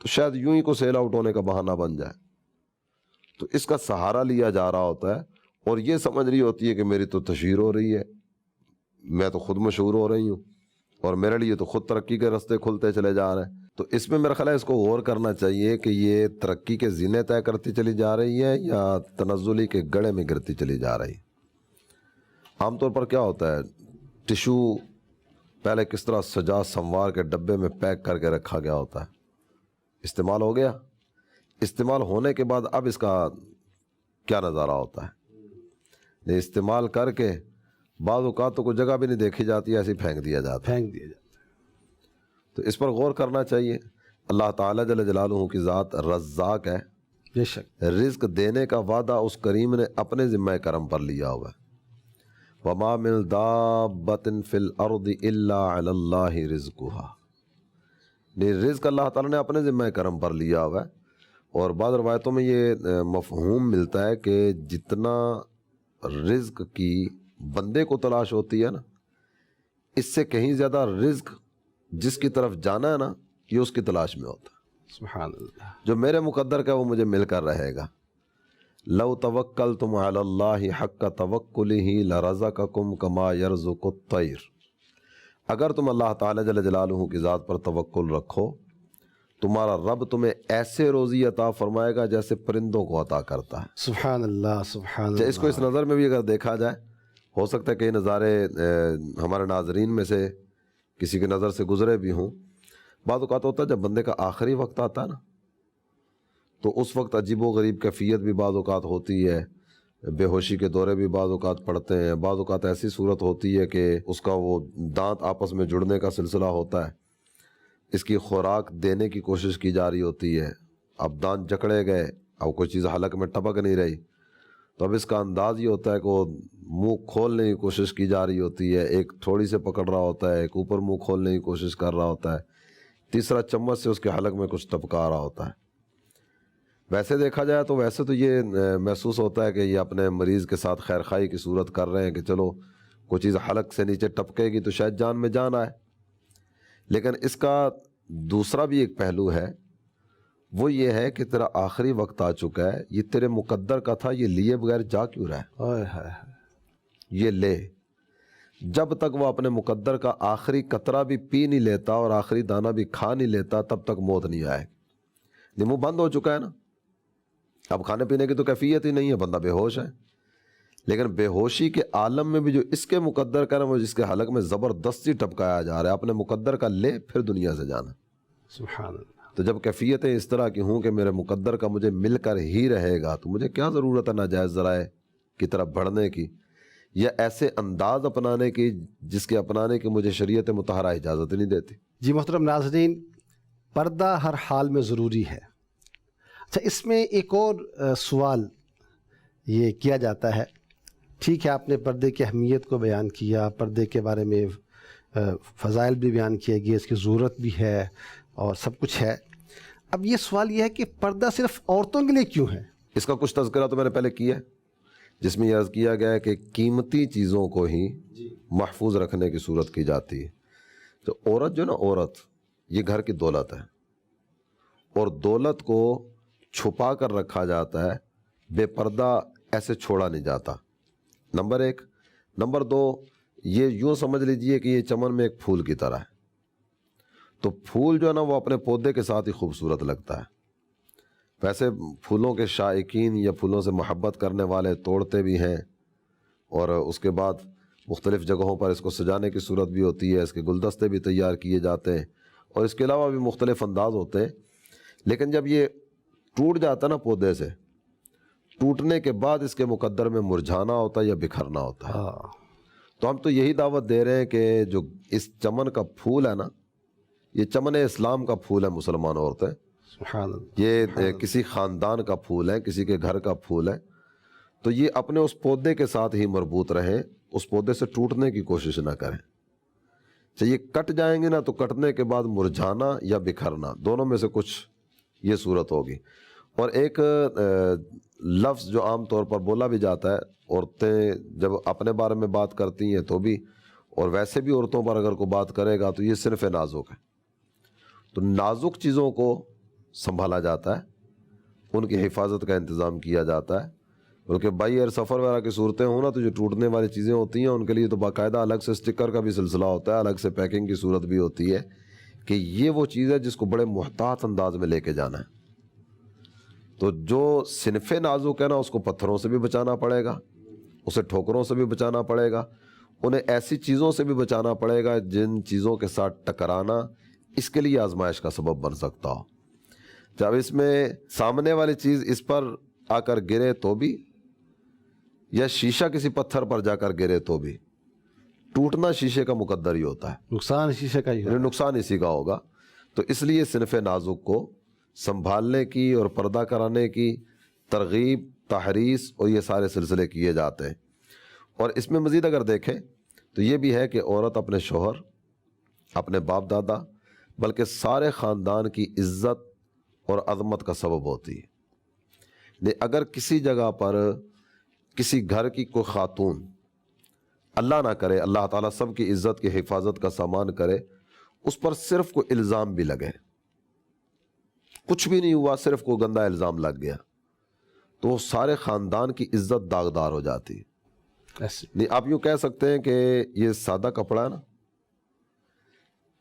تو شاید یوں ہی کو سیل آؤٹ ہونے کا بہانہ بن جائے۔ تو اس کا سہارا لیا جا رہا ہوتا ہے اور یہ سمجھ رہی ہوتی ہے کہ میری تو تشہیر ہو رہی ہے، میں تو خود مشہور ہو رہی ہوں اور میرے لیے تو خود ترقی کے راستے کھلتے چلے جا رہے ہیں۔ تو اس میں میرا خیال ہے اس کو غور کرنا چاہیے کہ یہ ترقی کے زینے طے کرتی چلی جا رہی ہے یا تنزلی کے گڑھے میں گرتی چلی جا رہی ہے۔ عام طور پر کیا ہوتا ہے، ٹشو پہلے کس طرح سجا سنوار کے ڈبے میں پیک کر کے رکھا گیا ہوتا ہے، استعمال ہو گیا، استعمال ہونے کے بعد اب اس کا کیا نظارہ ہوتا ہے، استعمال کر کے بعض اوقات تو کوئی جگہ بھی نہیں دیکھی جاتی، ایسے پھینک دیا جاتا ہے۔ تو اس پر غور کرنا چاہیے۔ اللہ تعالیٰ جل جلالہ کی ذات رزاق ہے، بے شک رزق دینے کا وعدہ اس کریم نے اپنے ذمہ کرم پر لیا ہوا ہے۔ وَمَا مِن دَابَّةٍ فِي الْأَرْضِ إِلَّا عَلَى اللَّهِ رِزْقُهَا، رزق اللہ تعالیٰ نے اپنے ذمہ کرم پر لیا ہوا ہے۔ اور بعض روایتوں میں یہ مفہوم ملتا ہے کہ جتنا رزق کی بندے کو تلاش ہوتی ہے نا، اس سے کہیں زیادہ رزق جس کی طرف جانا ہے نا یہ اس کی تلاش میں ہوتا ہے۔ سبحان اللہ۔ جو میرے مقدر کا وہ مجھے مل کر رہے گا۔ لو توکلتم علی اللہ حق توکلہ لرزقکم کما یرزق الطیر، اگر تم اللہ تعالی جل جلالہ کی ذات پر توکل رکھو، تمہارا رب تمہیں ایسے روزی عطا فرمائے گا جیسے پرندوں کو عطا کرتا ہے۔ سبحان اللہ، سبحان اس کو اس اللہ۔ نظر میں بھی اگر دیکھا جائے ہو سکتا ہے کئی نظارے ہمارے ناظرین میں سے کسی کی نظر سے گزرے بھی ہوں. بعض اوقات ہوتا ہے جب بندے کا آخری وقت آتا ہے نا تو اس وقت عجیب و غریب کیفیت بھی بعض اوقات ہوتی ہے, بے ہوشی کے دورے بھی بعض اوقات پڑتے ہیں, بعض اوقات ایسی صورت ہوتی ہے کہ اس کا وہ دانت آپس میں جڑنے کا سلسلہ ہوتا ہے, اس کی خوراک دینے کی کوشش کی جا رہی ہوتی ہے, اب دانت جکڑے گئے, اب کوئی چیز حلق میں ٹپک نہیں رہی, تو اب اس کا انداز یہ ہوتا ہے کہ وہ منہ کھولنے کی کوشش کی جا رہی ہوتی ہے, ایک تھوڑی سے پکڑ رہا ہوتا ہے, ایک اوپر منہ کھولنے کی کوشش کر رہا ہوتا ہے, تیسرا چمچ سے اس کے حلق میں کچھ ٹپکا رہا ہوتا ہے. ویسے دیکھا جائے تو ویسے تو یہ محسوس ہوتا ہے کہ یہ اپنے مریض کے ساتھ خیر خواہی کی صورت کر رہے ہیں کہ چلو کوئی چیز حلق سے نیچے ٹپکے گی تو شاید جان میں جان آئے. لیکن اس کا دوسرا بھی ایک پہلو ہے, وہ یہ ہے کہ تیرا آخری وقت آ چکا ہے, یہ تیرے مقدر کا تھا, یہ لیے بغیر جا کیوں رہا ہے, یہ لے. جب تک وہ اپنے مقدر کا آخری قطرہ بھی پی نہیں لیتا اور آخری دانہ بھی کھا نہیں لیتا تب تک موت نہیں آئے. یہ منہ بند ہو چکا ہے نا, اب کھانے پینے کی تو کیفیت ہی نہیں ہے, بندہ بے ہوش ہے. لیکن بے ہوشی کے عالم میں بھی جو اس کے مقدر کا نا وہ جس کے حلق میں زبردستی ٹپکایا جا رہا ہے, اپنے مقدر کا لے پھر دنیا سے جانا. سبحان اللہ. تو جب کیفیتیں اس طرح کی ہوں کہ میرے مقدر کا مجھے مل کر ہی رہے گا تو مجھے کیا ضرورت ہے ناجائز ذرائع کی طرف بڑھنے کی یا ایسے انداز اپنانے کی جس کے اپنانے کی مجھے شریعت مطہرہ اجازت نہیں دیتی. جی محترم ناظرین, پردہ ہر حال میں ضروری ہے. اچھا, اس میں ایک اور سوال یہ کیا جاتا ہے, ٹھیک ہے آپ نے پردے کی اہمیت کو بیان کیا, پردے کے بارے میں فضائل بھی بیان کیے گئے, اس کی ضرورت بھی ہے اور سب کچھ ہے. اب یہ سوال یہ ہے کہ پردہ صرف عورتوں کے لیے کیوں ہے؟ اس کا کچھ تذکرہ تو میں نے پہلے کیا ہے, جس میں یہ عرض کیا گیا ہے کہ قیمتی چیزوں کو ہی محفوظ رکھنے کی صورت کی جاتی ہے. تو عورت جو نا, عورت یہ گھر کی دولت ہے اور دولت کو چھپا کر رکھا جاتا ہے, بے پردہ ایسے چھوڑا نہیں جاتا, نمبر ایک. نمبر دو, یہ یوں سمجھ لیجئے کہ یہ چمن میں ایک پھول کی طرح ہے, تو پھول جو ہے نا وہ اپنے پودے کے ساتھ ہی خوبصورت لگتا ہے. ویسے پھولوں کے شائقین یا پھولوں سے محبت کرنے والے توڑتے بھی ہیں اور اس کے بعد مختلف جگہوں پر اس کو سجانے کی صورت بھی ہوتی ہے, اس کے گلدستے بھی تیار کیے جاتے ہیں اور اس کے علاوہ بھی مختلف انداز ہوتے ہیں. لیکن جب یہ ٹوٹ جاتا نا پودے سے, ٹوٹنے کے بعد اس کے مقدر میں مرجھانا ہوتا ہے یا بکھرنا ہوتا ہے. تو ہم تو یہی دعوت دے رہے ہیں کہ جو اس چمن کا پھول ہے نا, یہ چمن اسلام کا پھول ہے مسلمان عورتیں, یہ کسی خاندان کا پھول ہے, کسی کے گھر کا پھول ہے, تو یہ اپنے اس پودے کے ساتھ ہی مربوط رہیں, اس پودے سے ٹوٹنے کی کوشش نہ کریں. یہ کٹ جائیں گے نا تو کٹنے کے بعد مرجھانا یا بکھرنا دونوں میں سے کچھ یہ صورت ہوگی. اور ایک لفظ جو عام طور پر بولا بھی جاتا ہے, عورتیں جب اپنے بارے میں بات کرتی ہیں تو بھی, اور ویسے بھی عورتوں پر اگر کوئی بات کرے گا تو یہ صرف نازک ہے. تو نازک چیزوں کو سنبھالا جاتا ہے, ان کی حفاظت کا انتظام کیا جاتا ہے. بلکہ بائی ایئر سفر وغیرہ کی صورتیں ہوں نا تو جو ٹوٹنے والی چیزیں ہوتی ہیں ان کے لیے تو باقاعدہ الگ سے اسٹکر کا بھی سلسلہ ہوتا ہے, الگ سے پیکنگ کی صورت بھی ہوتی ہے کہ یہ وہ چیز ہے جس کو بڑے محتاط انداز میں لے کے جانا ہے. تو جو صنف نازک ہے نا اس کو پتھروں سے بھی بچانا پڑے گا, اسے ٹھوکروں سے بھی بچانا پڑے گا, انہیں ایسی چیزوں سے بھی بچانا پڑے گا جن چیزوں کے ساتھ ٹکرانا اس کے لیے آزمائش کا سبب بن سکتا ہو. جب اس میں سامنے والی چیز اس پر آ کر گرے تو بھی, یا شیشہ کسی پتھر پر جا کر گرے تو بھی, ٹوٹنا شیشے کا مقدر ہی ہوتا ہے, نقصان شیشے کا ہی ہے, نقصان اسی کا ہوگا. تو اس لیے صنف نازک کو سنبھالنے کی اور پردہ کرانے کی ترغیب, تحریص اور یہ سارے سلسلے کیے جاتے ہیں. اور اس میں مزید اگر دیکھیں تو یہ بھی ہے کہ عورت اپنے شوہر, اپنے باپ دادا, بلکہ سارے خاندان کی عزت اور عظمت کا سبب ہوتی ہے. اگر کسی جگہ پر کسی گھر کی کوئی خاتون, اللہ نہ کرے, اللہ تعالیٰ سب کی عزت کی حفاظت کا سامان کرے, اس پر صرف کوئی الزام بھی لگے, کچھ بھی نہیں ہوا, صرف کوئی گندا الزام لگ گیا, تو وہ سارے خاندان کی عزت داغدار ہو جاتی ہے. نہیں, آپ یوں کہہ سکتے ہیں کہ یہ سادہ کپڑا ہے نا,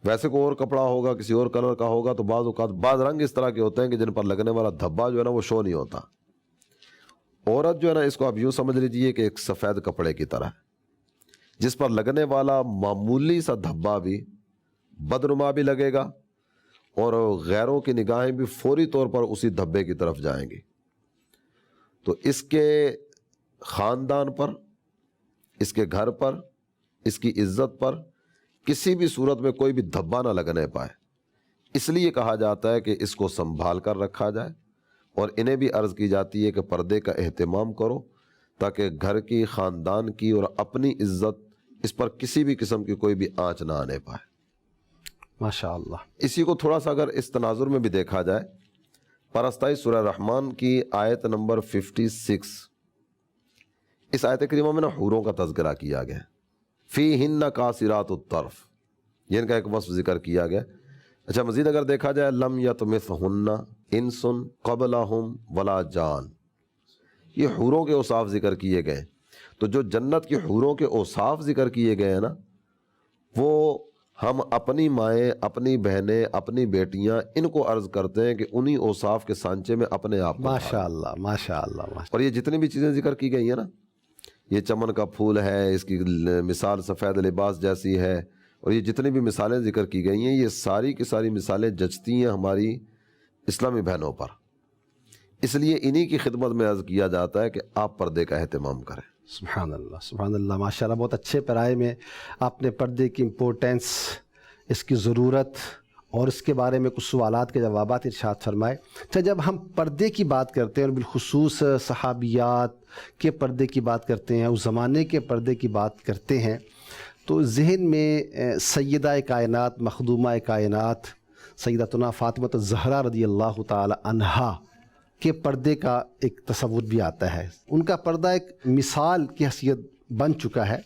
ویسے کوئی اور کپڑا ہوگا, کسی اور کلر کا ہوگا, تو بعض اوقات بعض رنگ اس طرح کے ہوتے ہیں کہ جن پر لگنے والا دھبا جو ہے نا وہ شو نہیں ہوتا. عورت جو ہے نا اس کو آپ یوں سمجھ لیجئے کہ ایک سفید کپڑے کی طرح ہے, جس پر لگنے والا معمولی سا دھبا بھی بدنما بھی لگے گا اور غیروں کی نگاہیں بھی فوری طور پر اسی دھبے کی طرف جائیں گی. تو اس کے خاندان پر، اس کے گھر پر، اس کی عزت پر کسی بھی صورت میں کوئی بھی دھبا نہ لگنے پائے. اس لیے کہا جاتا ہے کہ اس کو سنبھال کر رکھا جائے، اور انہیں بھی عرض کی جاتی ہے کہ پردے کا اہتمام کرو تاکہ گھر کی، خاندان کی اور اپنی عزت، اس پر کسی بھی قسم کی کوئی بھی آنچ نہ آنے پائے. ماشاء اللہ. اسی کو تھوڑا سا اگر اس تناظر میں بھی دیکھا جائے، پرستائی سورہ رحمان کی آیت نمبر 56، اس آیت کریمہ میں نا حوروں کا تذکرہ کیا گیا. فیہن قاصرات الطرف، یہ ان کا ایک وصف ذکر کیا گیا. اچھا مزید اگر دیکھا جائے، لم یطمثہن انس قبلہم ولا جان، یہ حوروں کے اوصاف ذکر کیے گئے. تو جو جنت کی حوروں کے اوصاف ذکر کیے گئے ہیں نا، وہ ہم اپنی مائیں، اپنی بہنیں، اپنی بیٹیاں ان کو عرض کرتے ہیں کہ انہی اوصاف کے سانچے میں اپنے آپ کو ماشاء اللہ ماشاء اللہ. اور یہ جتنی بھی چیزیں ذکر کی گئی ہیں نا، یہ چمن کا پھول ہے، اس کی مثال سفید لباس جیسی ہے، اور یہ جتنی بھی مثالیں ذکر کی گئی ہیں، یہ ساری کی ساری مثالیں جچتی ہیں ہماری اسلامی بہنوں پر. اس لیے انہی کی خدمت میں عرض کیا جاتا ہے کہ آپ پردے کا اہتمام کریں. سبحان اللہ سبحان اللہ. ماشاء اللہ، بہت اچھے پیرائے میں آپ نے پردے کی امپورٹینس، اس کی ضرورت اور اس کے بارے میں کچھ سوالات کے جوابات ارشاد فرمائے. اچھا، جب ہم پردے کی بات کرتے ہیں اور بالخصوص صحابیات کے پردے کی بات کرتے ہیں، اس زمانے کے پردے کی بات کرتے ہیں، تو ذہن میں سیدہ کائنات، مخدومہ کائنات سیدتنا فاطمہ الزہرا رضی اللہ تعالی عنہا کے پردے کا ایک تصور بھی آتا ہے. ان کا پردہ ایک مثال کی حیثیت بن چکا ہے.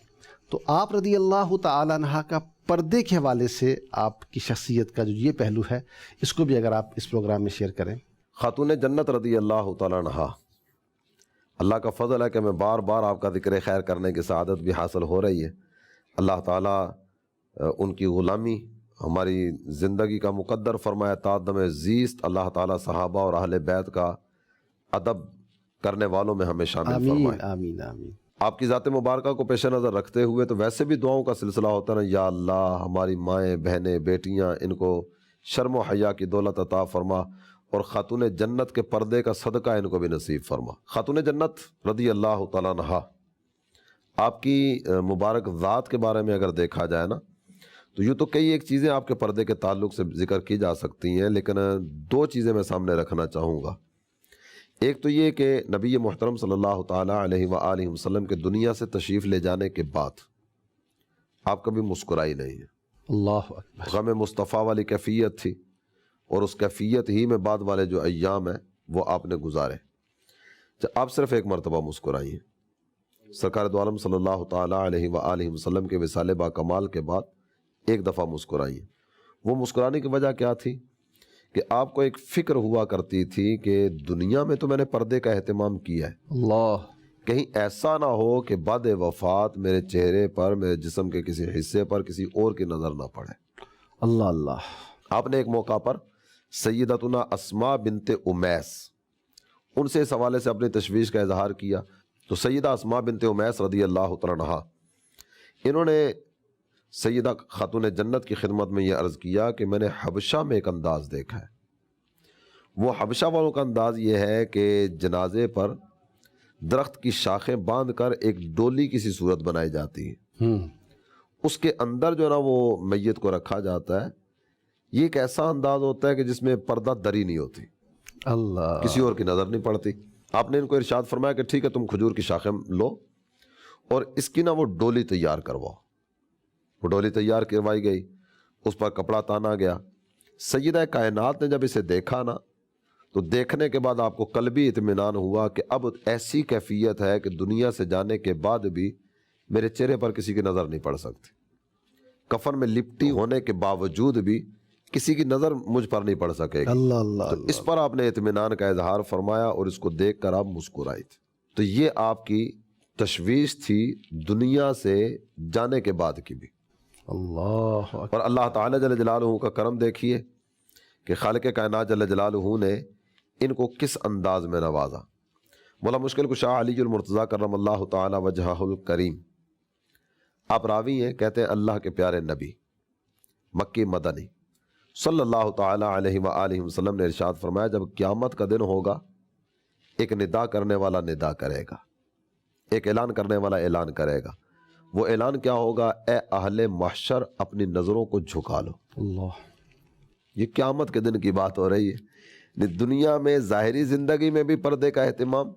تو آپ رضی اللہ تعالی عنہا کا پردے کے حوالے سے آپ کی شخصیت کا جو یہ پہلو ہے، اس کو بھی اگر آپ اس پروگرام میں شیئر کریں. خاتون جنت رضی اللہ تعالیٰ عنہا، اللہ کا فضل ہے کہ میں بار بار آپ کا ذکر خیر کرنے کی سعادت بھی حاصل ہو رہی ہے. اللہ تعالیٰ ان کی غلامی ہماری زندگی کا مقدر فرمایا. تعدم زیست اللہ تعالیٰ صحابہ اور اہل بیت کا ادب کرنے والوں میں ہمیں شامل آمین فرمائے. آمین آمین. آپ کی ذات مبارکہ کو پیش نظر رکھتے ہوئے تو ویسے بھی دعاؤں کا سلسلہ ہوتا ہے نا، یا اللہ ہماری مائیں، بہنیں، بیٹیاں، ان کو شرم و حیا کی دولت عطا فرما، اور خاتون جنت کے پردے کا صدقہ ان کو بھی نصیب فرما. خاتون جنت رضی اللہ تعالیٰ عنہا، آپ کی مبارک ذات کے بارے میں اگر دیکھا جائے نا، تو یوں تو کئی ایک چیزیں آپ کے پردے کے تعلق سے ذکر کی جا سکتی ہیں، لیکن دو چیزیں میں سامنے رکھنا چاہوں گا. ایک تو یہ کہ نبی محترم صلی اللہ تعالیٰ علیہ وآلہ وسلم کے دنیا سے تشریف لے جانے کے بعد آپ کبھی مسکرائی نہیں ہے. اللہ اکبر. غم مصطفیٰ والی کیفیت تھی، اور اس کیفیت ہی میں بعد والے جو ایام ہیں وہ آپ نے گزارے. آپ صرف ایک مرتبہ مسکرائی ہیں. سرکار دو عالم صلی اللہ تعالیٰ علیہ وآلہ وسلم کے وصال با کمال کے بعد ایک دفعہ مسکرائی ہیں. وہ مسکرانے کی وجہ کیا تھی کہ آپ کو ایک فکر ہوا کرتی تھی کہ دنیا میں تو میں نے پردے کا اہتمام کیا ہے، اللہ، کہیں ایسا نہ ہو کہ بعد وفات میرے چہرے پر، میرے جسم کے کسی حصے پر کسی اور کی نظر نہ پڑے. اللہ اللہ. آپ نے ایک موقع پر سیدتنا اسماء بنت امیس، ان سے اس حوالے سے اپنی تشویش کا اظہار کیا. تو سیدہ اسماء بنت امیس رضی اللہ تعالیٰ عنہا، انہوں نے سیدہ خاتون جنت کی خدمت میں یہ عرض کیا کہ میں نے حبشہ میں ایک انداز دیکھا ہے. وہ حبشہ والوں کا انداز یہ ہے کہ جنازے پر درخت کی شاخیں باندھ کر ایک ڈولی کسی صورت بنائی جاتی ہے، اس کے اندر جو ہے نا وہ میت کو رکھا جاتا ہے. یہ ایک ایسا انداز ہوتا ہے کہ جس میں پردہ دری نہیں ہوتی، اللہ، کسی اور کی نظر نہیں پڑتی. آپ نے ان کو ارشاد فرمایا کہ ٹھیک ہے، تم کھجور کی شاخیں لو اور اس کی نا وہ ڈولی تیار کرواؤ. وہ ڈولی تیار کروائی گئی، اس پر کپڑا تانا گیا. سیدہ کائنات نے جب اسے دیکھا نا، تو دیکھنے کے بعد آپ کو قلبی اطمینان ہوا کہ اب ایسی کیفیت ہے کہ دنیا سے جانے کے بعد بھی میرے چہرے پر کسی کی نظر نہیں پڑ سکتی. کفن میں لپٹی ہونے کے باوجود بھی کسی کی نظر مجھ پر نہیں پڑ سکے گی. اللہ اللہ. تو اس پر آپ نے اطمینان کا اظہار فرمایا اور اس کو دیکھ کر آپ مسکرائی تھی. تو یہ آپ کی تشویش تھی دنیا سے جانے کے بعد کی بھی. اللہ. اور اللہ تعالیٰ جل جلالہ کا کرم دیکھیے کہ خالق کائنات جل جلالہ نے ان کو کس انداز میں نوازا. مولا مشکل کشا علی المرتضیٰ کرم اللہ تعالیٰ وجہہ الکریم آپ راوی ہیں، کہتے ہیں اللہ کے پیارے نبی مکی مدنی صلی اللہ تعالی علیہ وآلہ وسلم نے ارشاد فرمایا، جب قیامت کا دن ہوگا ایک ندا کرنے والا ندا کرے گا، ایک اعلان کرنے والا اعلان کرے گا۔ وہ اعلان کیا ہوگا؟ اے اہل محشر اپنی نظروں کو جھکا لو۔ اللہ، یہ قیامت کے دن کی بات ہو رہی ہے۔ دنیا میں ظاہری زندگی میں بھی پردے کا اہتمام،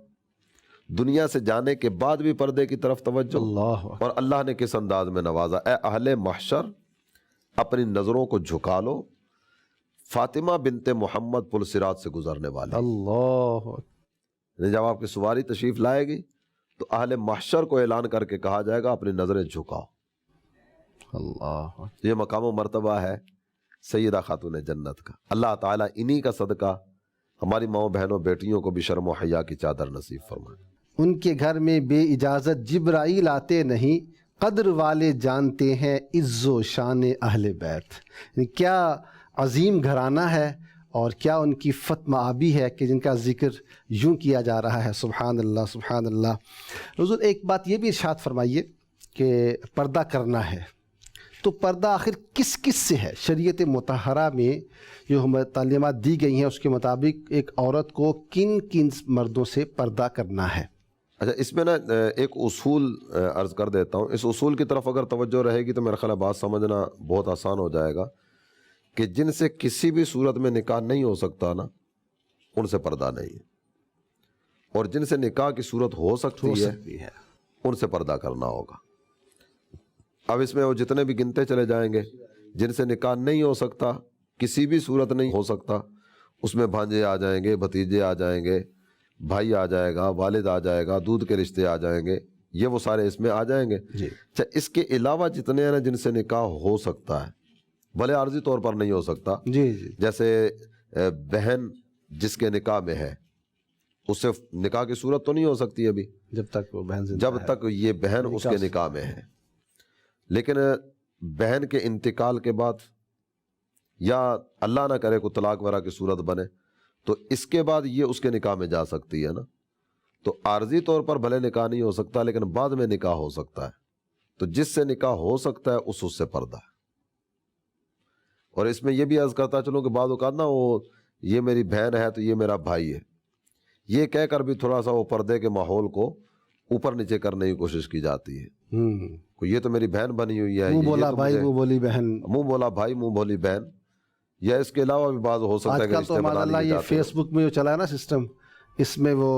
دنیا سے جانے کے بعد بھی پردے کی طرف توجہ، اللہ، اور اللہ نے کس انداز میں نوازا، اے اہل محشر اپنی نظروں کو جھکا لو، فاطمہ بنت محمد پل صراط سے گزرنے والے۔ اللہ، جب آپ کی سواری تشریف لائے گی تو اہل محشر کو اعلان کر کے کہا جائے گا اپنی نظریں جھکاؤ۔ اللہ، یہ مقام و مرتبہ ہے سیدہ خاتون جنت کا۔ اللہ تعالیٰ انہی کا صدقہ ہماری ماؤں بہنوں بیٹیوں کو بھی شرم و حیا کی چادر نصیب فرمائے۔ ان کے گھر میں بے اجازت جبرائیل آتے نہیں، قدر والے جانتے ہیں عز و شان اہل بیت۔ یعنی کیا عظیم گھرانہ ہے اور کیا ان کی فتح آبی ہے کہ جن کا ذکر یوں کیا جا رہا ہے۔ سبحان اللہ، سبحان اللہ۔ حضور ایک بات یہ بھی ارشاد فرمائیے کہ پردہ کرنا ہے، تو پردہ آخر کس کس سے ہے؟ شریعت مطہرہ میں جو ہمیں تعلیمات دی گئی ہیں اس کے مطابق ایک عورت کو کن کن مردوں سے پردہ کرنا ہے؟ اچھا، اس میں نا ایک اصول عرض کر دیتا ہوں۔ اس اصول کی طرف اگر توجہ رہے گی تو میرا خیال ہے بات سمجھنا بہت آسان ہو جائے گا کہ جن سے کسی بھی صورت میں نکاح نہیں ہو سکتا نا، ان سے پردہ نہیں ہے، اور جن سے نکاح کی صورت ہو سکتی ہے ان سے پردہ کرنا ہوگا۔ اب اس میں وہ جتنے بھی گنتے چلے جائیں گے، جن سے نکاح نہیں ہو سکتا، کسی بھی صورت نہیں ہو سکتا، اس میں بھانجے آ جائیں گے، بھتیجے آ جائیں گے، بھائی آ جائے گا، والد آ جائے گا، دودھ کے رشتے آ جائیں گے، یہ وہ سارے اس میں آ جائیں گے۔ اچھا، اس کے علاوہ جتنے ہیں نا جن سے نکاح ہو سکتا ہے، بھلے عارضی طور پر نہیں ہو سکتا، جیسے بہن جس کے نکاح میں ہے، اس سے نکاح کی صورت تو نہیں ہو سکتی ابھی جب تک وہ بہن زندہ جب تک یہ بہن اس کے نکاح میں ہے، لیکن بہن کے انتقال کے بعد یا اللہ نہ کرے کوئی طلاق وغیرہ کی صورت بنے تو اس کے بعد یہ اس کے نکاح میں جا سکتی ہے نا۔ تو عارضی طور پر بھلے نکاح نہیں ہو سکتا لیکن بعد میں نکاح ہو سکتا ہے، تو جس سے نکاح ہو سکتا ہے اس سے پردہ ہے۔ اور اس میں یہ بھی عرض کرتا چلوں کہ بعض اوقات نا وہ یہ میری بہن ہے تو یہ میرا بھائی ہے، یہ کہہ کر بھی تھوڑا سا وہ پردے کے ماحول کو اوپر نیچے کرنے کی کوشش کی جاتی ہے۔ یہ تو میری بہن بنی ہوئی ہے، منہ بولا بھائی منہ بولی بہن، منہ بولا بھائی منہ بولی بہن، یا اس کے علاوہ بھی بعض ہو سکتا ہے کہ رشتے بنا لیے یہ فیس بک میں جو چلا ہے نا سسٹم، اس میں وہ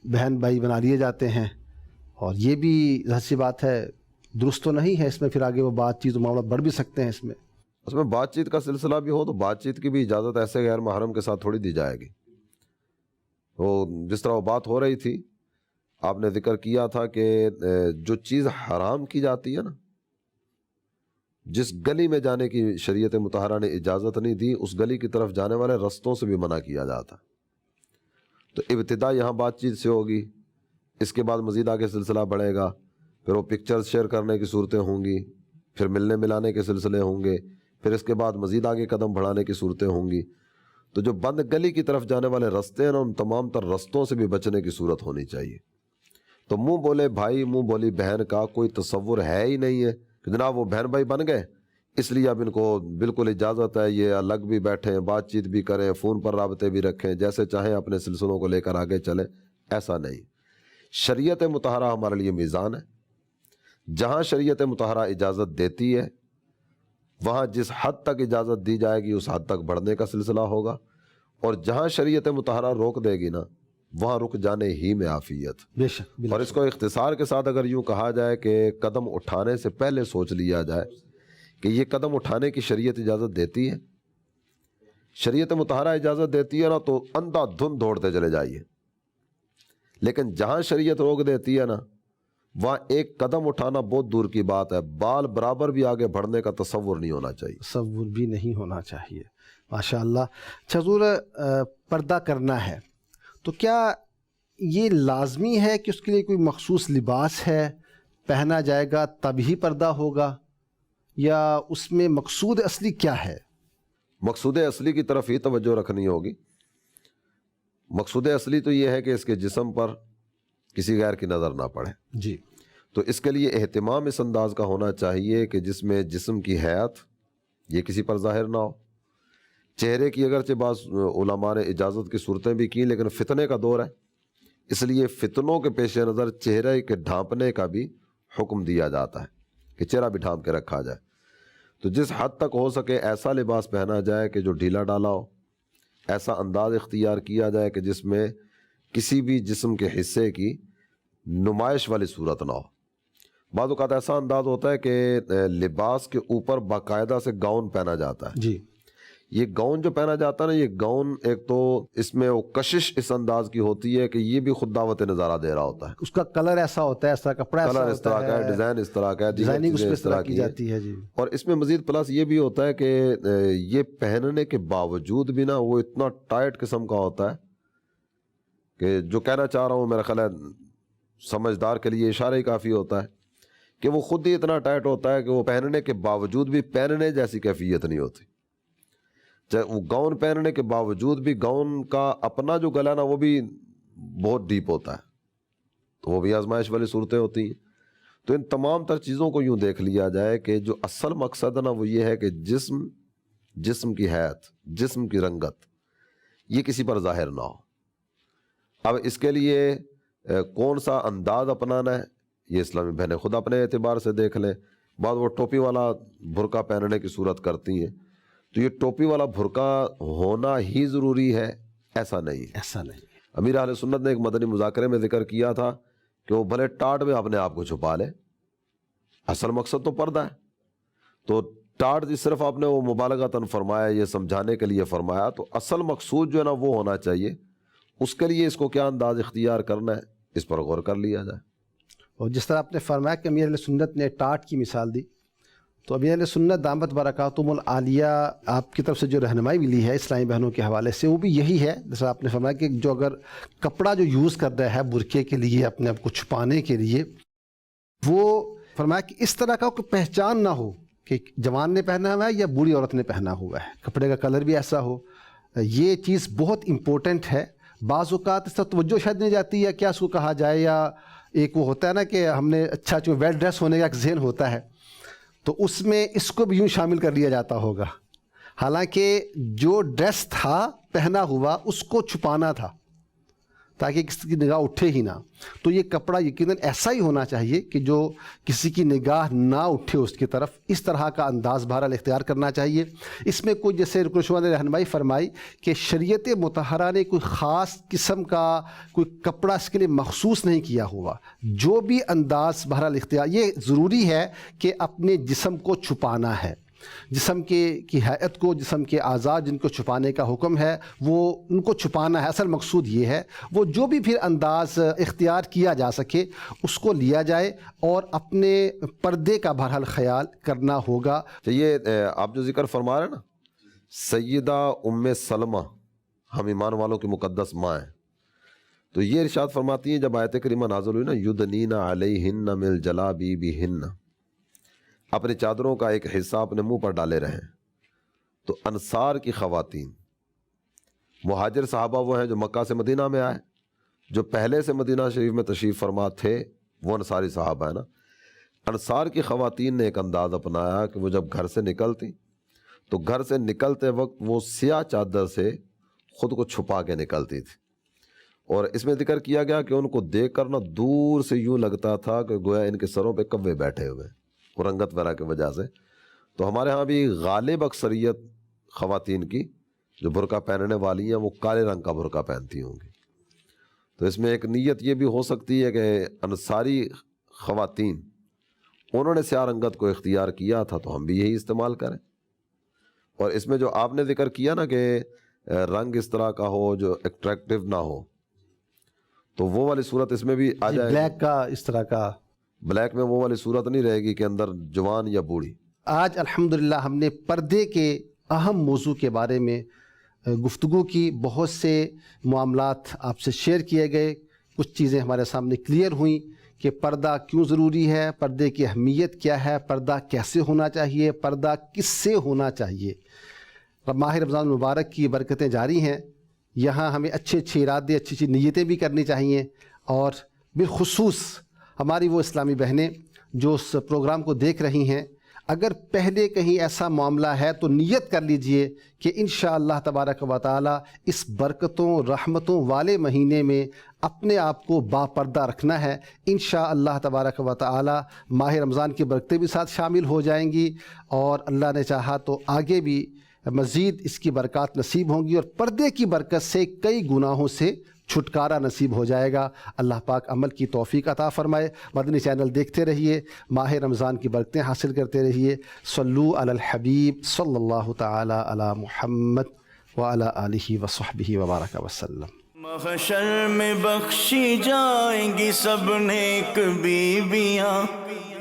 بہن بھائی بنا لیے جاتے ہیں، اور یہ بھی ظاہر سی بات ہے درست تو نہیں ہے۔ اس میں پھر آگے وہ بات چیت معاملات بڑھ بھی سکتے ہیں۔ اس میں بات چیت کا سلسلہ بھی ہو تو بات چیت کی بھی اجازت ایسے غیر محرم کے ساتھ تھوڑی دی جائے گی۔ وہ جس طرح وہ بات ہو رہی تھی، آپ نے ذکر کیا تھا کہ جو چیز حرام کی جاتی ہے نا، جس گلی میں جانے کی شریعت مطہرہ نے اجازت نہیں دی، اس گلی کی طرف جانے والے رستوں سے بھی منع کیا جاتا۔ تو ابتدا یہاں بات چیت سے ہوگی، اس کے بعد مزید آگے سلسلہ بڑھے گا، پھر وہ پکچرز شیئر کرنے کی صورتیں ہوں گی، پھر ملنے ملانے کے سلسلے ہوں گے، پھر اس کے بعد مزید آگے قدم بڑھانے کی صورتیں ہوں گی۔ تو جو بند گلی کی طرف جانے والے رستے ہیں نا، ان تمام تر رستوں سے بھی بچنے کی صورت ہونی چاہیے۔ تو منہ بولے بھائی منہ بولی بہن کا کوئی تصور ہے ہی نہیں ہے کہ جناب وہ بہن بھائی بن گئے اس لیے اب ان کو بالکل اجازت ہے یہ الگ بھی بیٹھیں، بات چیت بھی کریں، فون پر رابطے بھی رکھیں، جیسے چاہیں اپنے سلسلوں کو لے کر آگے چلیں۔ ایسا نہیں، شریعت مطہرہ ہمارے لیے میزان ہے۔ جہاں شریعت مطہرہ اجازت دیتی ہے وہاں جس حد تک اجازت دی جائے گی اس حد تک بڑھنے کا سلسلہ ہوگا، اور جہاں شریعت مطہرہ روک دے گی نا وہاں رک جانے ہی میں عافیت۔ بے شک۔ اور اس کو اختصار کے ساتھ اگر یوں کہا جائے کہ قدم اٹھانے سے پہلے سوچ لیا جائے کہ یہ قدم اٹھانے کی شریعت اجازت دیتی ہے، شریعت مطہرہ اجازت دیتی ہے نا تو اندھا دھند دوڑتے چلے جائیے، لیکن جہاں شریعت روک دیتی ہے نا وہاں ایک قدم اٹھانا بہت دور کی بات ہے، بال برابر بھی آگے بڑھنے کا تصور نہیں ہونا چاہیے، تصور بھی نہیں ہونا چاہیے۔ ماشاء اللہ۔ اچھا حضور، پردہ کرنا ہے تو کیا یہ لازمی ہے کہ اس کے لیے کوئی مخصوص لباس ہے پہنا جائے گا تب ہی پردہ ہوگا، یا اس میں مقصود اصلی کیا ہے؟ مقصود اصلی کی طرف ہی توجہ رکھنی ہوگی۔ مقصود اصلی تو یہ ہے کہ اس کے جسم پر کسی غیر کی نظر نہ پڑے۔ جی۔ تو اس کے لیے اہتمام اس انداز کا ہونا چاہیے کہ جس میں جسم کی حیات یہ کسی پر ظاہر نہ ہو. چہرے کی اگرچہ بعض علماء نے اجازت کی صورتیں بھی کی، لیکن فتنے کا دور ہے، اس لیے فتنوں کے پیش نظر چہرے کے ڈھانپنے کا بھی حکم دیا جاتا ہے کہ چہرہ بھی ڈھانپ کے رکھا جائے. تو جس حد تک ہو سکے ایسا لباس پہنا جائے کہ جو ڈھیلا ڈالا ہو، ایسا انداز اختیار کیا جائے کہ جس میں کسی بھی جسم کے حصے کی نمائش والی صورت نہ ہو. بعض اوقات ایسا انداز ہوتا ہے کہ لباس کے اوپر باقاعدہ سے گاؤن پہنا جاتا ہے. جی، یہ گاؤن جو پہنا جاتا ہے نا، یہ گاؤن ایک تو اس میں وہ کشش اس انداز کی ہوتی ہے کہ یہ بھی خود دعوت نظارہ دے رہا ہوتا ہے. اس کا کلر ایسا ہوتا ہے، ایسا کپڑا ایسا کلر اس طرح کا ہے، ڈیزائن اس طرح کا ہے، ڈیزائننگ اس چیزیں پہ اس طرح کی جاتی ہے. جی، اور اس میں مزید پلس یہ بھی ہوتا ہے کہ یہ پہننے کے باوجود بھی نا وہ اتنا ٹائٹ قسم کا ہوتا ہے کہ جو کہنا چاہ رہا ہوں میرا خیال ہے سمجھدار کے لیے اشارہ ہی کافی ہوتا ہے کہ وہ خود ہی اتنا ٹائٹ ہوتا ہے کہ وہ پہننے کے باوجود بھی پہننے جیسی کیفیت نہیں ہوتی. چاہے وہ گاؤن پہننے کے باوجود بھی گاؤن کا اپنا جو گلا نا وہ بھی بہت ڈیپ ہوتا ہے، تو وہ بھی آزمائش والی صورتیں ہوتی ہیں. تو ان تمام تر چیزوں کو یوں دیکھ لیا جائے کہ جو اصل مقصد ہے نا وہ یہ ہے کہ جسم کی حیات، جسم کی رنگت یہ کسی پر ظاہر نہ ہو. اب اس کے لیے کون سا انداز اپنانا ہے یہ اسلامی بہنیں خود اپنے اعتبار سے دیکھ لیں. بعض وہ ٹوپی والا برقع پہننے کی صورت کرتی ہیں، تو یہ ٹوپی والا برقع ہونا ہی ضروری ہے ایسا نہیں ہے. ایسا نہیں. امیر اہل سنت نے ایک مدنی مذاکرے میں ذکر کیا تھا کہ وہ بھلے ٹاٹ میں اپنے آپ کو چھپا لے، اصل مقصد تو پردہ ہے. تو ٹاٹ صرف آپ نے وہ مبالغتاً فرمایا، یہ سمجھانے کے لیے فرمایا، تو اصل مقصود جو ہے نا وہ ہونا چاہیے. اس کے لیے اس کو کیا انداز اختیار کرنا ہے اس پر غور کر لیا جائے. اور جس طرح آپ نے فرمایا کہ امیر اہل سنت نے ٹاٹ کی مثال دی، تو امیر اہل سنت دامت برکاتہم العالیہ آپ کی طرف سے جو رہنمائی ملی ہے اسلامی بہنوں کے حوالے سے وہ بھی یہی ہے. جیسا آپ نے فرمایا کہ جو اگر کپڑا جو یوز کر رہا ہے برقعے کے لیے اپنے آپ کو چھپانے کے لیے، وہ فرمایا کہ اس طرح کا کوئی پہچان نہ ہو کہ جوان نے پہنا ہوا ہے یا بوڑھی عورت نے پہنا ہوا ہے، کپڑے کا کلر بھی ایسا ہو. یہ چیز بہت امپورٹنٹ ہے. بعض اوقات اس طرح توجہ شاید نہیں جاتی ہے کیا اس کو کہا جائے، یا ایک وہ ہوتا ہے نا کہ ہم نے اچھا جو ویل ڈریس ہونے کا ایک ذہن ہوتا ہے، تو اس میں اس کو بھی یوں شامل کر لیا جاتا ہوگا، حالانکہ جو ڈریس تھا پہنا ہوا اس کو چھپانا تھا تاکہ کسی کی نگاہ اٹھے ہی نہ. تو یہ کپڑا یقیناً ایسا ہی ہونا چاہیے کہ جو کسی کی نگاہ نہ اٹھے اس کی طرف. اس طرح کا انداز بہرحال اختیار کرنا چاہیے. اس میں کوئی جیسے رکن شمار نے رہنمائی فرمائی کہ شریعت مطہرہ نے کوئی خاص قسم کا کوئی کپڑا اس کے لیے مخصوص نہیں کیا ہوا. جو بھی انداز بہرحال اختیار، یہ ضروری ہے کہ اپنے جسم کو چھپانا ہے، جسم کی حیت کو، جسم کے اعضاء جن کو چھپانے کا حکم ہے وہ ان کو چھپانا ہے. اصل مقصود یہ ہے وہ جو بھی پھر انداز اختیار کیا جا سکے اس کو لیا جائے اور اپنے پردے کا بہرحال خیال کرنا ہوگا. یہ آپ جو ذکر فرما رہے ہیں نا، سیدہ ام سلمہ ہم ایمان والوں کی مقدس ماں ہیں، تو یہ ارشاد فرماتی ہیں جب آیت کریمہ نازل ہوئی نا، یدنین علیہن من جلابیبہن، اپنی چادروں کا ایک حصہ اپنے منہ پر ڈالے رہیں. تو انصار کی خواتین، مہاجر صحابہ وہ ہیں جو مکہ سے مدینہ میں آئے، جو پہلے سے مدینہ شریف میں تشریف فرما تھے وہ انصاری صحابہ ہیں نا. انصار کی خواتین نے ایک انداز اپنایا کہ وہ جب گھر سے نکلتی تو گھر سے نکلتے وقت وہ سیاہ چادر سے خود کو چھپا کے نکلتی تھی. اور اس میں ذکر کیا گیا کہ ان کو دیکھ کر نا دور سے یوں لگتا تھا کہ گویا ان کے سروں پہ کوے بیٹھے ہوئے رنگت وغیرہ کی وجہ سے. تو ہمارے ہاں بھی غالب اکثریت خواتین کی جو برقع پہننے والی ہیں وہ کالے رنگ کا برقع پہنتی ہوں گی. تو اس میں ایک نیت یہ بھی ہو سکتی ہے کہ انصاری خواتین انہوں نے سیاہ رنگت کو اختیار کیا تھا تو ہم بھی یہی استعمال کریں. اور اس میں جو آپ نے ذکر کیا نا کہ رنگ اس طرح کا ہو جو اٹریکٹیو نہ ہو، تو وہ والی صورت اس میں بھی آ جائے. بلیک کا اس طرح کا، بلیک میں وہ والی صورت نہیں رہے گی کہ اندر جوان یا بوڑھی. آج الحمدللہ ہم نے پردے کے اہم موضوع کے بارے میں گفتگو کی. بہت سے معاملات آپ سے شیئر کیے گئے، کچھ چیزیں ہمارے سامنے کلیئر ہوئیں کہ پردہ کیوں ضروری ہے، پردے کی اہمیت کیا ہے، پردہ کیسے ہونا چاہیے، پردہ کس سے ہونا چاہیے. ماہ رمضان المبارک کی برکتیں جاری ہیں، یہاں ہمیں اچھے اچھے ارادے، اچھی اچھی نیتیں بھی کرنی چاہیے، اور بالخصوص ہماری وہ اسلامی بہنیں جو اس پروگرام کو دیکھ رہی ہیں، اگر پہلے کہیں ایسا معاملہ ہے تو نیت کر لیجئے کہ انشاءاللہ تبارک و تعالی اس برکتوں رحمتوں والے مہینے میں اپنے آپ کو باپردہ رکھنا ہے۔ انشاءاللہ تبارک و تعالی ماہ رمضان کی برکتیں بھی ساتھ شامل ہو جائیں گی، اور اللہ نے چاہا تو آگے بھی مزید اس کی برکات نصیب ہوں گی، اور پردے کی برکت سے کئی گناہوں سے چھٹکارا نصیب ہو جائے گا۔ اللہ پاک عمل کی توفیق عطا فرمائے۔ مدنی چینل دیکھتے رہیے، ماہ رمضان کی برکتیں حاصل کرتے رہیے۔ صلو علی الحبیب صلی اللہ تعالی علی محمد وعلی آلہ وصحبہ وبارک وسلم۔ محشر میں بخشی جائیں گی سب نیک بیویاں،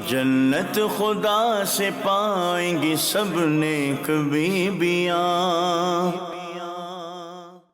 جنت خدا سے پائیں گی سب نیک بیویاں۔